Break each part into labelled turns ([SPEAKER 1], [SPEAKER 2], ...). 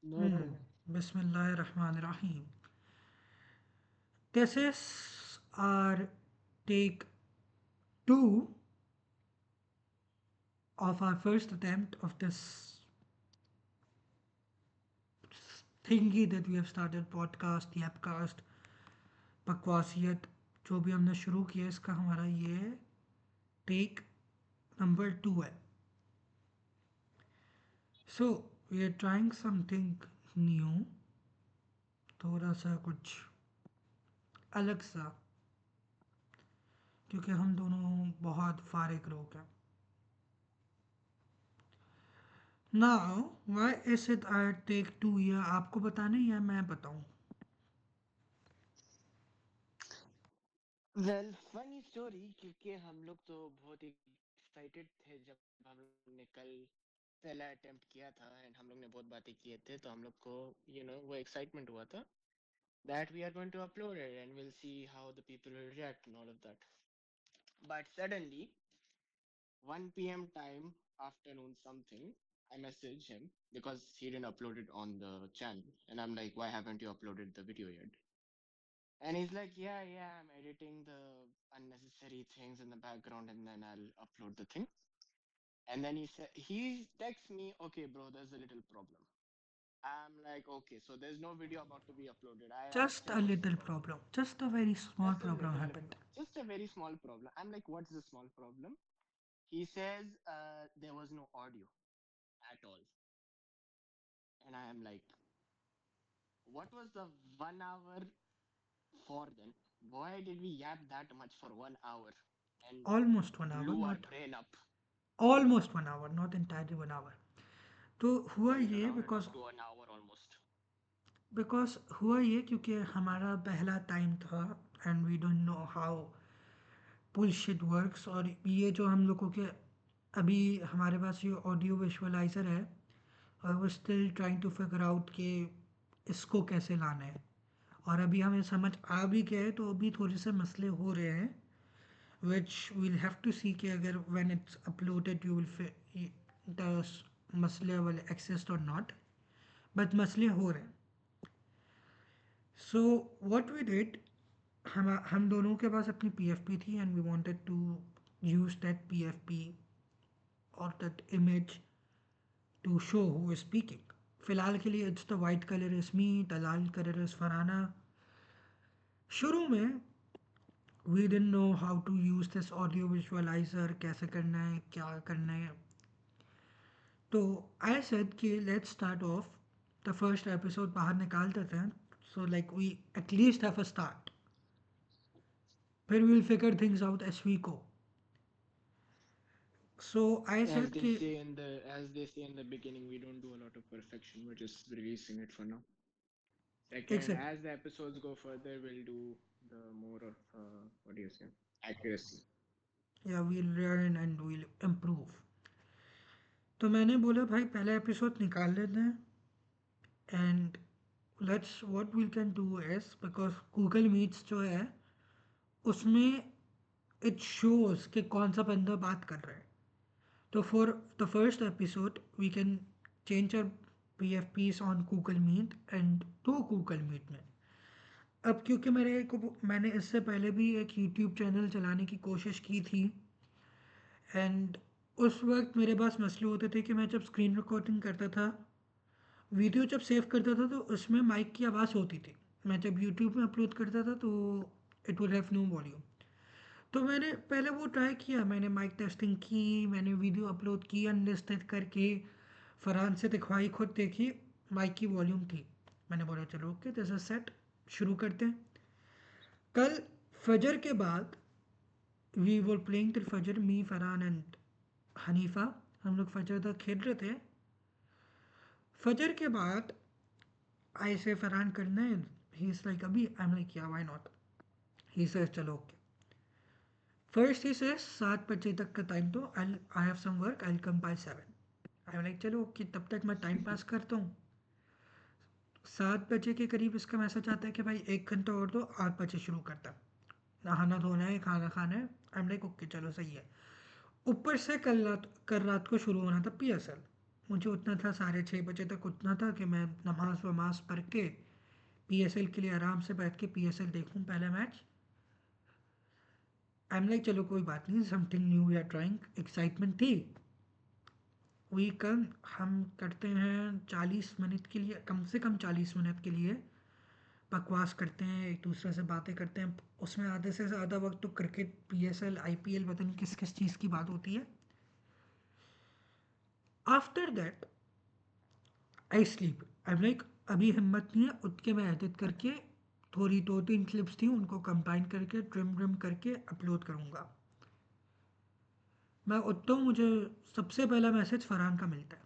[SPEAKER 1] No problem.
[SPEAKER 2] Bismillahirrahmanirrahim. This is our take two of our first attempt of this thingy that we have started podcast, yapcast, बकवासियत जो भी हमने शुरू किया इसका हमारा ये टेक नंबर टू है. So we are trying something new, थोड़ा सा कुछ अलग सा, क्योंकि हम दोनों बहुत फारिग लोग हैं. Now why is it I take two, या आपको बताना है या मैं बताऊं?
[SPEAKER 1] वेल फनी स्टोरी क्योंकि हम लोग तो बहुत एक्साइटेड थे जब हम लोग ने कल पहला अटेम्प्ट किया था एंड हम लोग ने बहुत बातें किए थे तो हम लोग को वो एक्साइटमेंट हुआ था that we are going to upload it and we'll see how the people will react and all of that. But suddenly 1 p.m. time, afternoon something, I message him because he didn't upload it on the channel and I'm like, why haven't you uploaded the video yet? And he's like, yeah, I'm editing the unnecessary things in the background and then I'll upload the thing. And then he texts me, okay, bro, there's a little problem. I'm like, okay, so there's no video about to be uploaded. I asked
[SPEAKER 2] Just
[SPEAKER 1] him,
[SPEAKER 2] a
[SPEAKER 1] what's the
[SPEAKER 2] little
[SPEAKER 1] problem?
[SPEAKER 2] problem, just a very small
[SPEAKER 1] Just a
[SPEAKER 2] problem
[SPEAKER 1] little,
[SPEAKER 2] happened.
[SPEAKER 1] just a very small problem. I'm like, what's the small problem? He says, there was no audio at all. And I am like, what was the 1 hour for then? Why did we yap that much for 1 hour and
[SPEAKER 2] Almost 1 hour,
[SPEAKER 1] blew our
[SPEAKER 2] not
[SPEAKER 1] brain up?
[SPEAKER 2] almost 1 hour, not entirely 1 hour. तो हुआ
[SPEAKER 1] Well,
[SPEAKER 2] ये
[SPEAKER 1] rounded
[SPEAKER 2] because
[SPEAKER 1] up to an hour almost.
[SPEAKER 2] Because हुआ ये क्योंकि हमारा पहला time था and we don't know how bullshit works. और ये जो हम लोगों के अभी हमारे पास ये ऑडियो विजुअलाइज़र है और वो still trying to figure out कि इसको कैसे लाना है. और अभी हमें समझ आ भी गया है तो अभी थोड़े से मसले हो रहे हैं विच वील हैव टू सी कि अगर when it's uploaded you will the मसले विल एक्सिस्ट और नॉट, बट मसले हो रहे हैं. सो व्हाट वी डिड, हम दोनों के पास अपनी पीएफपी थी and we wanted to use that PFP or that image to show who is speaking. फिलहाल के लिए it's the white color is me, the Lal color is फराना. शुरू में we didn't know how to use this audio visualizer, कैसे करना है क्या करना है. तो I said कि let's start off the first episode बाहर निकाल देते हैं, so like we at least have a start. फिर we'll figure things out as we go. So I
[SPEAKER 1] As
[SPEAKER 2] said
[SPEAKER 1] they
[SPEAKER 2] कि
[SPEAKER 1] say in the as they say in the beginning, we don't do a lot of perfection. We're just releasing it for now. Second,
[SPEAKER 2] exactly,
[SPEAKER 1] as the episodes go further, we'll do the more of what do you say, accuracy.
[SPEAKER 2] yeah, we'll learn and we'll improve. तो मैंने बोला भाई पहला episode निकाल लेते हैं and let's what we can do is because Google Meets जो है उसमें इट शोज कि कौन सा बंदा बात कर रहा है. तो for the first episode we can change our P F Ps on Google Meet and to Google Meet में. अब क्योंकि मैंने इससे पहले भी एक यूट्यूब चैनल चलाने की कोशिश की थी एंड उस वक्त मेरे पास मसले होते थे कि मैं जब स्क्रीन रिकॉर्डिंग करता था, वीडियो जब सेव करता था तो उसमें माइक की आवाज़ होती थी. मैं जब यूट्यूब में अपलोड करता था तो it would have no volume. तो मैंने पहले वो ट्राई किया, मैंने माइक टेस्टिंग की, मैंने वीडियो अपलोड की अनलिस्टेड करके, फरहान से दिखवाई, खुद देखी, माइक की वॉल्यूम थी. मैंने बोला चलो ओके दिस इज सेट, शुरू करते हैं. कल फजर के बाद वी वर प्लेइंग टिल फजर, मी फरहान एंड हनीफा, हम लोग फजर तक खेल रहे थे. फजर के बाद आई से फरहान करना है, ही इज़ लाइक अभी, I am like yeah why not. He says चलो ओके. फर्स्ट ही सेज 7 बजे तक का टाइम दो, I have some work, I come by 7. I am like चलो ओके, तब तक मैं टाइम पास करता हूँ. 7 बजे के करीब इसका मैसेज आता है कि भाई 1 घंटा और दो, 8 बजे शुरू करता है. नहाना धोना है, खाना खाना है. आई एम लाइक ओके चलो सही है. ऊपर से कल रात को शुरू होना था पी एस एल. मुझे उठना था 6:30 बजे तक, उठना था कि मैं नमाज वमाज पढ़ के पीएसएल के लिए आराम से बैठ के पीएसएल देखूं पहला मैच। आई एम लाइक चलो कोई बात नहीं, समथिंग न्यू या ट्राइंग, एक्साइटमेंट थी। वी कल हम करते हैं 40 मिनट के लिए, कम से कम 40 मिनट के लिए बकवास करते हैं, एक दूसरे से बातें करते हैं। उसमें आधे से ज़्यादा वक्त तो क्रिकेट, पीएसएल, आईपीएल, पता नहीं किस किस चीज़ की बात होती है। After that I sleep. I am like अभी हिम्मत नहीं है, उठ के मैं एडिट करके थोड़ी 2-3 क्लिप्स थी उनको कंबाइन करके ट्रिम व्रिम करके अपलोड करूँगा। मैं उठता हूँ, मुझे सबसे पहला मैसेज फरहान का मिलता है,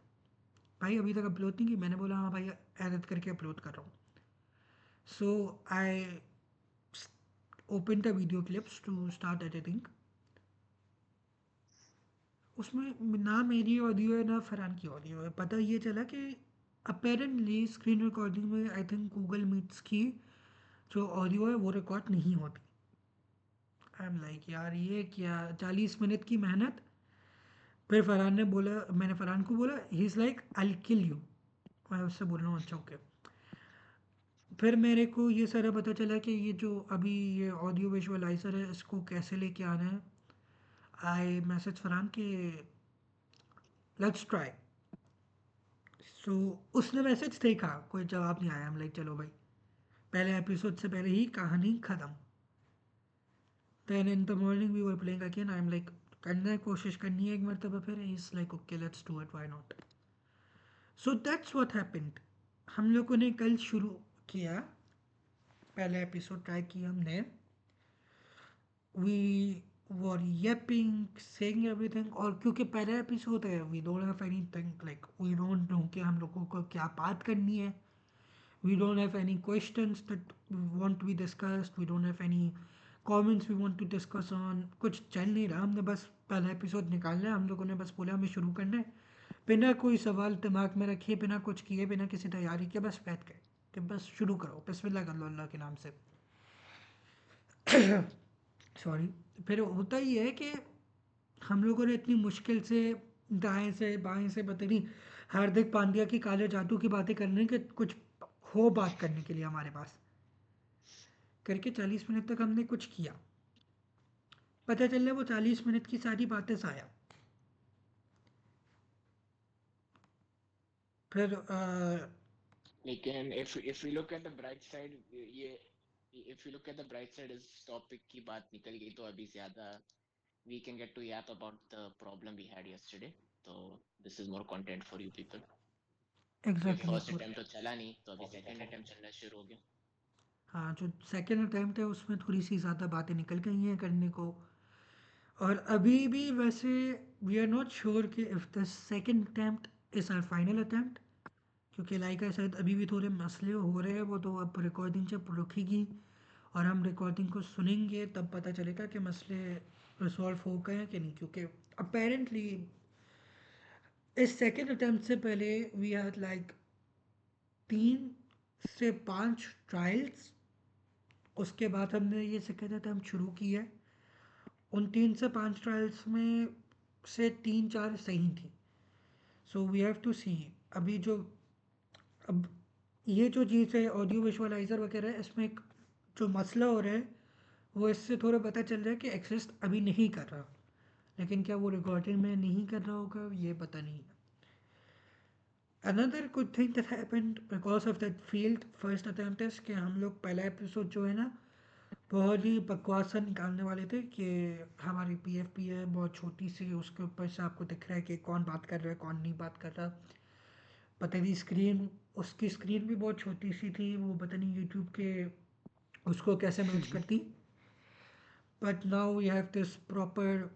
[SPEAKER 2] भाई अभी तक अपलोड नहीं की। मैंने बोला हाँ भाई एडिट करके अपलोड कर रहा हूँ। So I open the video clips to start editing. उसमें ना मेरी ऑडियो है ना फरहान की ऑडियो है। पता ये चला कि अपेरेंटली स्क्रीन रिकॉर्डिंग में आई थिंक गूगल मीट्स की जो ऑडियो है वो रिकॉर्ड नहीं होती। आई एम लाइक यार ये क्या, 40 मिनट की मेहनत। फिर फरहान ने बोला, मैंने फरहान को बोला, ही is like I kill you. मैं उससे बोल रहा हूँ अच्छा ओके। फिर मेरे को ये सारा पता चला कि ये जो अभी ये ऑडियो विजुअलाइज़र है इसको कैसे लेके आना है। आई मैसेज फरहान के लेट्स ट्राई। सो उसने मैसेज देखा, कोई जवाब नहीं आया। हम लाइक चलो भाई, पहले एपिसोड से पहले ही कहानी ख़त्म। Then in the morning we were playing again. I am like करना है, कोशिश करनी है एक मरतबा। फिर is like okay let's do it, why not. So that's what happened. हम लोगों ने कल शुरू किया, पहला एपिसोड ट्राई किया हमने। We were yapping saying everything, और क्योंकि पहला एपिसोड है we don't have anything, like we don't know कि हम लोगों को क्या बात करनी है। We don't have any questions that want to be discussed. We don't have any comments we want to discuss on. कुछ चल नहीं रहा, हमने बस पहला एपिसोड निकालना है। हम लोगों ने बस बोला हमें शुरू करना है, बिना कोई सवाल दिमाग में रखे, बिना कुछ किए, बिना किसी तैयारी के बस बैठ गए कि बस शुरू करो, बिस्मिल्लाह कर लो अल्लाह के नाम से। सॉरी। फिर होता ही है कि हम लोगों ने इतनी मुश्किल से दाएं से बाएं से पता नहीं हार्दिक पांड्या की काले जादू की बातें करने के कुछ हो बात करने के लिए हमारे पास, करके 40 मिनट तक हमने कुछ किया। पता चल रहा है वो 40 मिनट की सारी बातें ज़ाया। फिर
[SPEAKER 1] लेकिन if we look at the bright side, ये if you look at the bright side, इस टॉपिक की बात निकल गई तो अभी ज्यादा we can get to yap about the problem we had yesterday. तो this is more content for you people. क्योंकि
[SPEAKER 2] एग्जैक्टली
[SPEAKER 1] फर्स्ट अटेम्प्ट तो चला नहीं, तो अभी सेकंड अटेम्प्ट चलना शुरू हो गया।
[SPEAKER 2] हाँ, जो सेकेंड अटैम्प्ट है उसमें थोड़ी सी ज़्यादा बातें निकल गई हैं करने को। और अभी भी वैसे वी आर नॉट श्योर कि if the second attempt is our final attempt, क्योंकि लाइक आई शायद अभी भी थोड़े मसले हो रहे हैं। वो तो अब रिकॉर्डिंग जब रुकेगी और हम रिकॉर्डिंग को सुनेंगे तब पता चलेगा कि मसले रिजॉल्व हो गए हैं कि नहीं। क्योंकि अपेरेंटली इस सेकेंड अटैम्प्ट से पहले वी हैड लाइक 3 से 5 ट्रायल्स। उसके बाद हमने ये सेकेंड अटैम्प्ट शुरू किया है। उन 3 से 5 ट्रायल्स में से 3-4 सही थी। सो वी हैव टू सी। अभी जो अब ये जो चीज़ है ऑडियो विजुअलाइज़र वगैरह, इसमें एक जो मसला हो रहा है वो इससे थोड़ा पता चल रहा है कि एग्जिस्ट अभी नहीं कर रहा। लेकिन क्या वो रिकॉर्डिंग में नहीं कर रहा होगा ये पता नहीं है। Another good thing that happened because of that field first attempt is कि हम लोग पहला एपिसोड जो है ना बहुत ही बकवास सा निकालने वाले थे कि हमारी पीएफपी है बहुत छोटी सी, उसके ऊपर से आपको दिख रहा है कि कौन बात कर रहा है कौन नहीं बात कर रहा। पता नहीं स्क्रीन, उसकी स्क्रीन भी बहुत छोटी सी थी, वो पता नहीं यूट्यूब के उसको कैसे मैच करती। But now we have this proper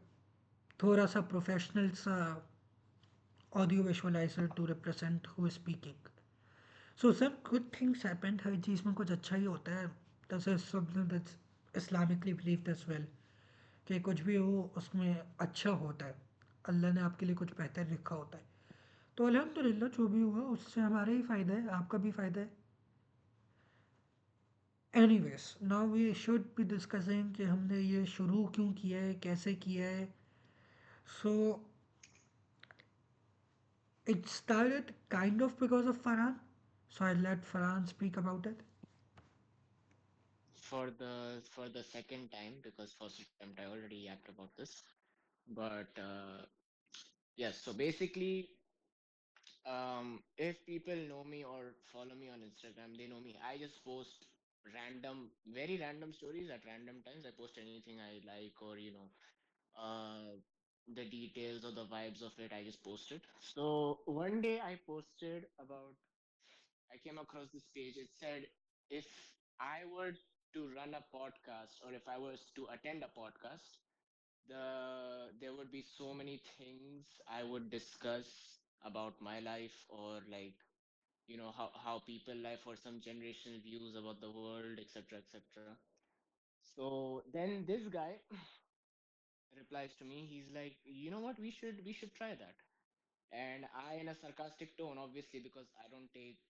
[SPEAKER 2] थोड़ा सा प्रोफेशनल सा audio visualiser to represent who is speaking. So सब गुड थिंग्स हैपेंड, हर चीज़ में कुछ अच्छा ही होता है। This is something that's Islamically believed as well कि कुछ भी हो उसमें अच्छा होता है, अल्लाह ने आपके लिए कुछ बेहतर लिखा होता है। तो अल्हम्दुलिल्लाह जो भी हुआ उससे हमारा ही फ़ायदा है, आपका भी फ़ायदा है। Anyways now we should be discussing कि हमने ये शुरू क्यों किया है, कैसे किया है। सो It started kind of because of Farhan, so I let Farhan speak about it.
[SPEAKER 1] For the second time, because first attempt I already yapped about this. But yes, so basically, if people know me or follow me on Instagram, they know me. I just post random, very random stories at random times. I post anything I like, or uh, the details or the vibes of it. I just post it. So one day I posted about. I came across this page. It said, if I were to run a podcast, or if I was to attend a podcast, there would be so many things I would discuss about my life, or like how people live, or some generational views about the world, etc., etc. So then this guy replies to me. He's like, you know what, we should try that. And I, in a sarcastic tone, obviously, because I don't take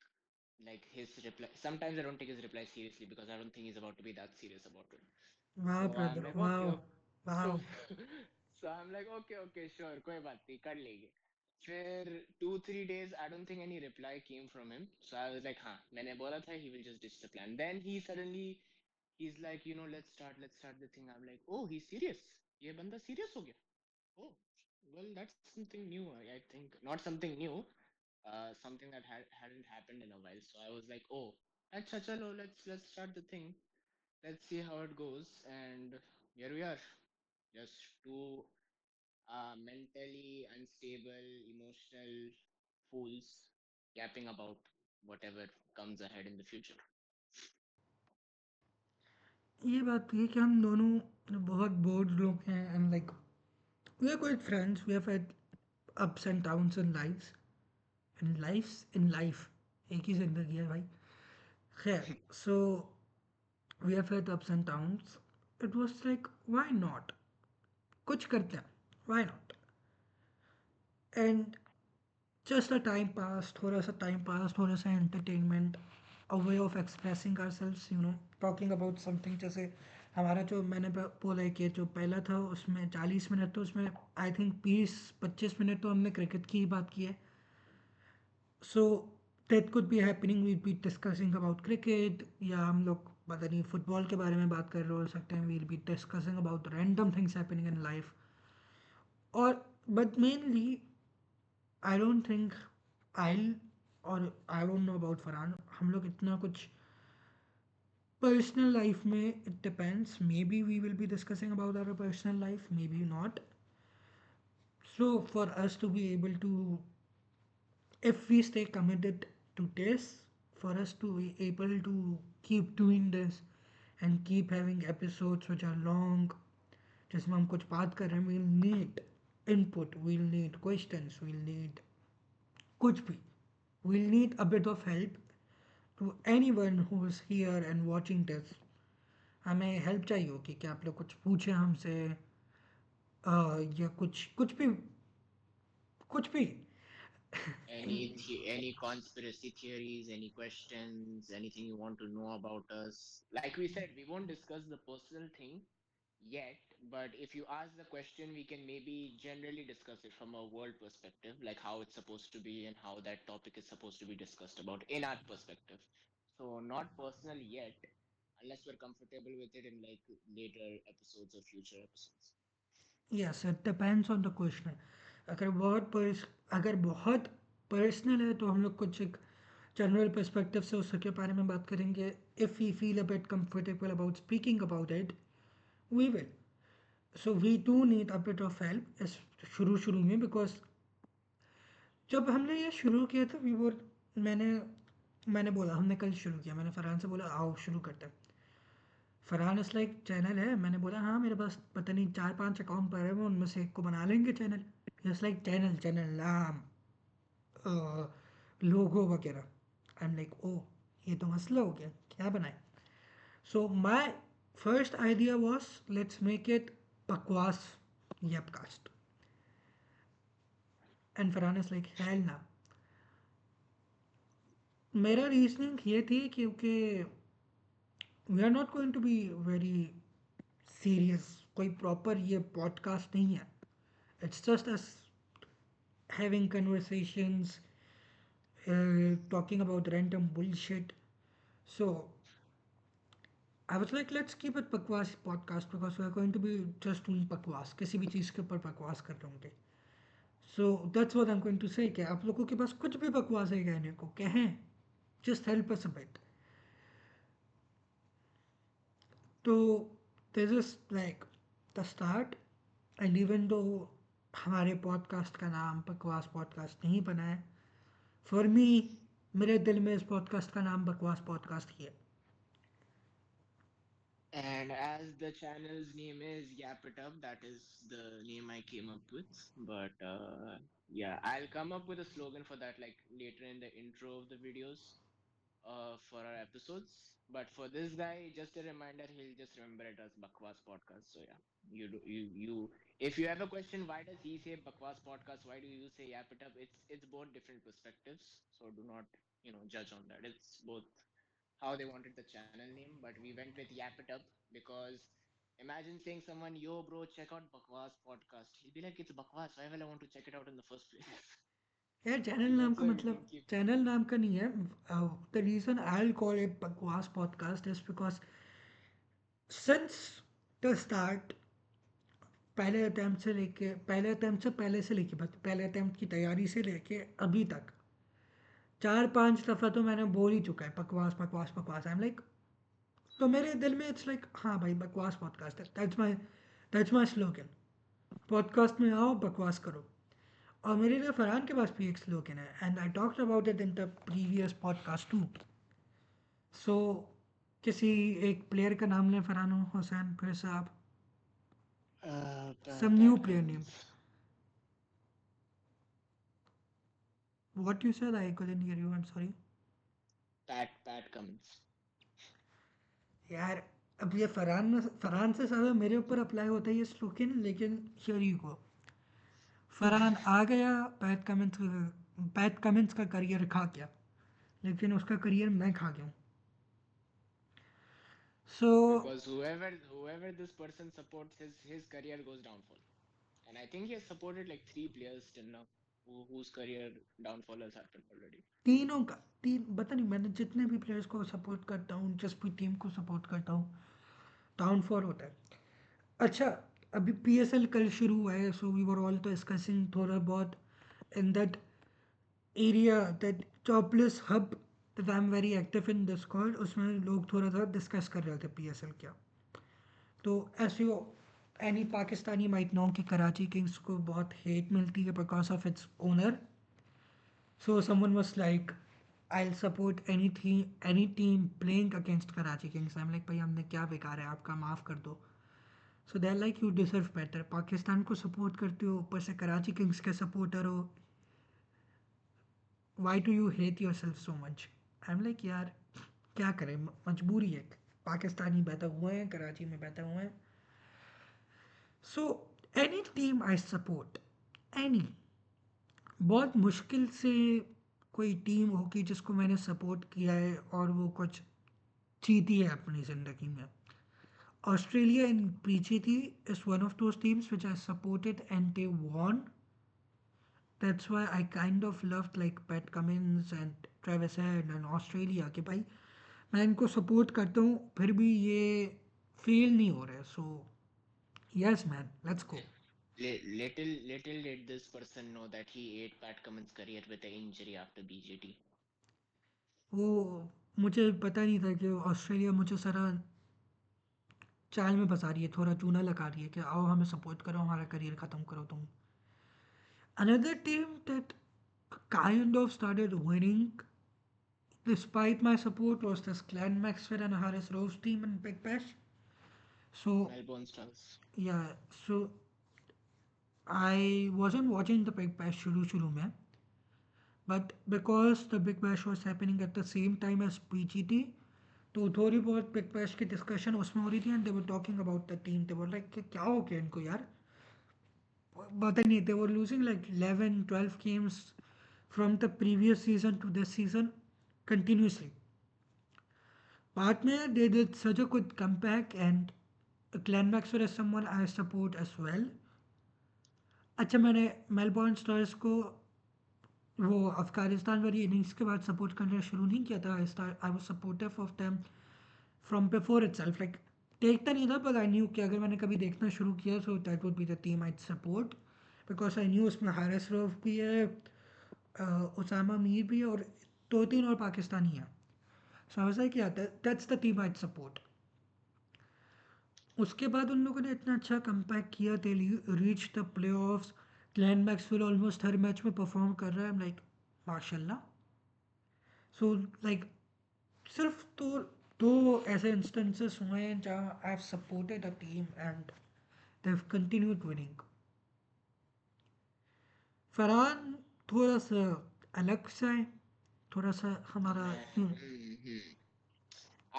[SPEAKER 1] like his reply, sometimes I don't take his reply seriously, because I don't think he's about to be that serious about it.
[SPEAKER 2] Wow,
[SPEAKER 1] So I'm
[SPEAKER 2] brother.
[SPEAKER 1] like, okay,
[SPEAKER 2] Wow.
[SPEAKER 1] okay. So
[SPEAKER 2] Wow.
[SPEAKER 1] so I'm like, okay, okay, sure, कोई बात नहीं, कर लेंगे. फिर 2-3 days, I don't think any reply came from him. So I was like, हाँ, मैंने बोला था he will just ditch the plan. Then he suddenly, he's like, let's start the thing. I'm like, oh, he's serious. ये बंदा serious हो गया. Oh, well, that's something new. I think not something new. Something that hadn't happened in a while. So I was like, oh, अच्छा चलो, let's start the thing. Let's see how it goes. And here we are, just two mentally unstable, emotional fools yapping about whatever comes ahead in the future.
[SPEAKER 2] ये बात है कि हम दोनों बहुत bored लोग हैं and like we are quite friends we have had ups and downs in life एक ही जिंदगी है भाई खैर so we have had ups and downs it was like why not कुछ करते हैं why not and just a time pass थोड़ा सा time pass थोड़ा सा entertainment a way of expressing ourselves talking about something जैसे हमारा जो मैंने बोला है कि जो पहला था उसमें 40 मिनट तो उसमें आई थिंक 20-25 मिनट तो हमने क्रिकेट की ही बात की है so that could be happening we'll be discussing about cricket या हम लोग पता नहीं फुटबॉल के बारे में बात कर रहे हो सकते हैं we'll be discussing about random things happening in life और but mainly I don't think I और I don't know about Farhan हम लोग इतना कुछ पर्सनल लाइफ में it depends maybe we will be discussing about our personal life maybe not so for us to be able to if we stay committed to this for us to be able to keep doing this and keep having episodes which are long जिसमें हम कुछ बात कर रहे हैं we'll need input we'll need questions we'll need कुछ भी we'll need a bit of help to anyone who is here and watching this हमें हेल्प चाहिए होगी कि आप लोग कुछ पूछें हमसे या कुछ भी कुछ भी
[SPEAKER 1] Any conspiracy theories, any questions, anything you want to know about us? Like we said, we won't discuss the personal thing yet, but if you ask the question, we can maybe generally discuss it from a world perspective, like how it's supposed to be and how that topic is supposed to be discussed about in our perspective. So not personal yet, unless we're comfortable with it in like later episodes or future episodes.
[SPEAKER 2] Yes it depends on the question अगर बहुत personal है तो हम लोग कुछ एक general perspective से उसके बारे में बात करेंगे if we feel a bit comfortable about speaking about it we will so we do need a bit of help इस शुरू शुरू में बिकॉज जब हमने ये शुरू किया था वी वो मैंने मैंने बोला हमने कल शुरू किया मैंने फरहान से बोला आओ शुरू करते हैं फरहान इस लाइक चैनल है मैंने बोला हाँ मेरे पास पता नहीं 4-5 अकाउंट पड़े हुए उनमें से एक को बना लेंगे channel just like channel channel नाम लोगो वगैरह आई एम लाइक ओ ये तो मसला हो गया क्या बनाए so my first idea was let's make it बकवास yapcast and Farhan is like hell ना मेरा रीजनिंग ये थी क्योंकि we are not going to be very serious कोई प्रॉपर ये पॉडकास्ट नहीं है it's just us having conversations, talking about random bullshit. So I was like, let's keep it Pakwas podcast because we are going to be just doing Pakwas. किसी भी चीज़ के ऊपर बकवास कर रहे होंगे. So that's what I'm going to say कि आप लोगों के पास कुछ भी बकवास है कहने को कहें. Just help us a bit. तो this is like the start. And even though हमारे पॉडकास्ट का नाम बकवास पॉडकास्ट नहीं बना है, फॉर मी मेरे दिल में इस पॉडकास्ट का नाम बकवास पॉडकास्ट ही है.
[SPEAKER 1] And as the channel's name is Yap It Up, that is the name I came up with. But yeah, I'll come up with a slogan for that like later in the intro of the videos for our episodes. But for this guy, just a reminder, he'll just remember it as Bakwas Podcast. So yeah, you. If you have a question, why does he say Bakwas Podcast? Why do you say Yap It Up? It's both different perspectives. So do not judge on that. It's both how they wanted the channel name, but we went with Yap It Up because imagine saying someone, yo bro, check out Bakwas podcast. He'll be like, it's Bakwas. Why will I want to check it out in the first place?
[SPEAKER 2] यार channel
[SPEAKER 1] So
[SPEAKER 2] नाम
[SPEAKER 1] that's
[SPEAKER 2] का
[SPEAKER 1] why we
[SPEAKER 2] मतलब
[SPEAKER 1] didn't keep.
[SPEAKER 2] Channel नाम का नहीं है. The reason I call it बकवास podcast is because since the start पहले अटैम्प्ट से पहले से लेके पहले अटैम्प्ट की तैयारी से लेके अभी तक 4-5 दफ़ा तो मैंने बोल ही चुका है बकवास बकवास बकवास. आई एम लाइक, तो मेरे दिल में इट्स लाइक हाँ भाई बकवास पॉडकास्ट है. That's my slogan. पॉडकास्ट में आओ बकवास करो. और मेरे लिए फरहान के पास भी एक स्लोगन है and I talked about it in the previous podcast too. So किसी एक प्लेयर का नाम लें, फरहान हुसैन फिर से आप. Some new
[SPEAKER 1] Pat
[SPEAKER 2] player name.
[SPEAKER 1] Cummins.
[SPEAKER 2] What you said, I couldn't hear you, I am sorry.
[SPEAKER 1] Pat Cummins.
[SPEAKER 2] यार अब ये फरहान से ज़्यादा मेरे ऊपर अप्लाई होता है ये स्लोगन, लेकिन हियर यू गो. फरहान आ गया. पैट कमिंस का करियर खा गया, लेकिन उसका करियर मैं खा गया हूँ. सो
[SPEAKER 1] Because whoever this person supports, his career goes downfall. And I think he has supported like three players till now whose career downfall has happened already.
[SPEAKER 2] तीनों का तीन पता नहीं, मैंने जितने भी प्लेयर्स को सपोर्ट करता हूँ, जिस भी टीम को सपोर्ट करता हूँ, डाउनफॉल होता है. अच्छा, अभी पीएसएल कल शुरू हुआ है, सो वी वर ऑल तो डिस्कसिंग थोड़ा बहुत in that area, that jobless hub that I am very active in Discord. उसमें लोग थोड़ा सा डिस्कस कर रहे थे पीएसएल क्या. तो ऐसे हो एनी पाकिस्तानी माइट नो कि कराची किंग्स को बहुत हेट मिलती है because of its owner. So someone was like, I'll support anything, any team playing against Karachi Kings. I'm like, भाई हमने क्या बेकार है आपका, माफ़ कर दो. So they're like, you deserve better. Pakistan को सपोर्ट करते हो, ऊपर से कराची किंग्स के सपोर्टर हो. Why do you hate yourself so much? I'm like, यार क्या करें, मजबूरी है. पाकिस्तानी बैठा हुए हैं, कराची में बैठा हुए हैं. So any team I support, any, बहुत मुश्किल से कोई टीम होगी जिसको मैंने सपोर्ट किया है और वो कुछ जीती है अपनी ज़िंदगी में. ऑस्ट्रेलिया इन पीछे थी is one of those teams which I supported and they won. That's why I kind of loved like PAT Cummins and Travis head and Australia कि भाई मैं इनको सपोर्ट करता हूँ फिर भी ये फेल नहीं हो रहे. So yes man, let's go.
[SPEAKER 1] Little did this person know that he ate Pat Cummins' career with an injury after BJT.
[SPEAKER 2] वो मुझे पता नहीं था कि ऑस्ट्रेलिया मुझे सारा चाल में फंसा रही है, थोड़ा चूना लगा रही है कि आओ हमें सपोर्ट करो, हमारा करियर ख़त्म करो तुम. Another team that kind of started winning despite my support was this Glenn Maxwell and Harris Rose team in Big Bash. So
[SPEAKER 1] Melbourne Stars.
[SPEAKER 2] yeah, so I wasn't watching the Big Bash shuru mein, but because the Big Bash was happening at the same time as PGT, तो थोड़ी बहुत big bash की discussion उसमें हो रही थी and they were talking about the team. They were like कि क्या हो गया इनको यार, पता नहीं. They were losing like 11-12 games from the previous season to this season continuously. बाद में they did such a good comeback and Glenn Maxwell is someone I support as well. अच्छा, मैंने मेलबोर्न स्टार्स को वो अफ़गानिस्तान वाली इनिंग्स के बाद support करना शुरू नहीं किया था। I was supportive of them from before itself, like देखता नहीं था, बट आई न्यू कि अगर मैंने कभी देखना शुरू किया so that would be the team I support, because I knew उसमें हारिस रऊफ भी है, उसामा मीर भी है, और दो तीन और पाकिस्तानी हैं। सो आई वाज लाइक या that's the team I support. उसके बाद उन लोगों ने इतना अच्छा कमबैक किया, they reach the playoffs. Glenn Maxwell almost her match में परफॉर्म कर रहा है, लाइक माशाल्लाह। सो लाइक सिर्फ दो ऐसे इंस्टेंसेस हुए हैं जहाँ I have supported a team and they have continued winning. Farhan थोड़ा सा अलग सा है, थोड़ा सा हमारा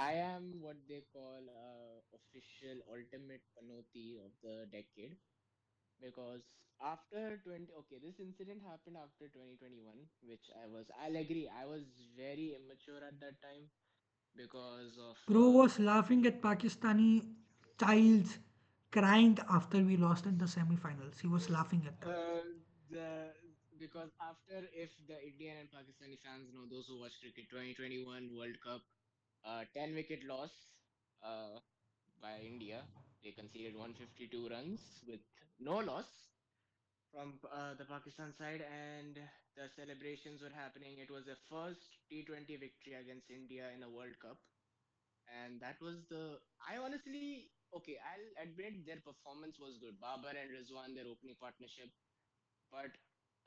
[SPEAKER 1] I am what they call official ultimate panoti of the decade because after 20, okay, this incident happened after 2021, which I'll agree, I was very immature at that time because of
[SPEAKER 2] Bro was laughing at Pakistani childs crying after we lost in the semi-finals. He was laughing at them.
[SPEAKER 1] uh, the because after, if the Indian and Pakistani fans know, those who watch cricket, 2021 World Cup, 10 wicket loss uh, by India. They conceded 152 runs with no loss from the Pakistan side, and the celebrations were happening. It was the first T20 victory against India in a World Cup, and that was the. I honestly, okay, I'll admit their performance was good. Babar and Rizwan, their opening partnership, but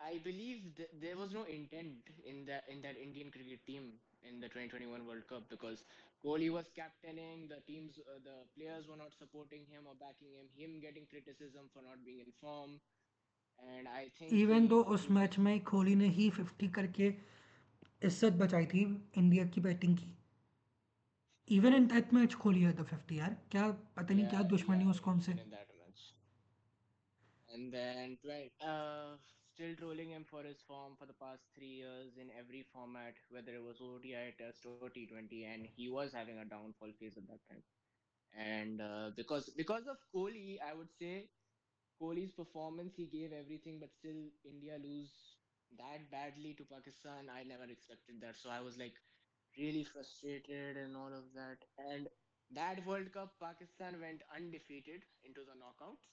[SPEAKER 1] I believe there was no intent in that Indian cricket team in the 2021 World Cup because Kohli was captaining the teams, the players were not supporting him or backing him. Him getting criticism for not being in form, and I think
[SPEAKER 2] even though
[SPEAKER 1] he
[SPEAKER 2] उस
[SPEAKER 1] he
[SPEAKER 2] match
[SPEAKER 1] just
[SPEAKER 2] में कोहली ने ही 50 करके इज्जत बचाई थी India की batting की। Even in that match Kohli है द 50 यार, क्या पता नहीं क्या दुश्मनी उसको हमसे।
[SPEAKER 1] even in that match. And then still trolling him for his form for the past 3 years in every format, whether it was ODI, Test, or T20, and he was having a downfall phase at that time. And because of Kohli, I would say Kohli's performance, he gave everything, but still India lose that badly to Pakistan. I never expected that, so I was like really frustrated and all of that. And that World Cup, Pakistan went undefeated into the knockouts,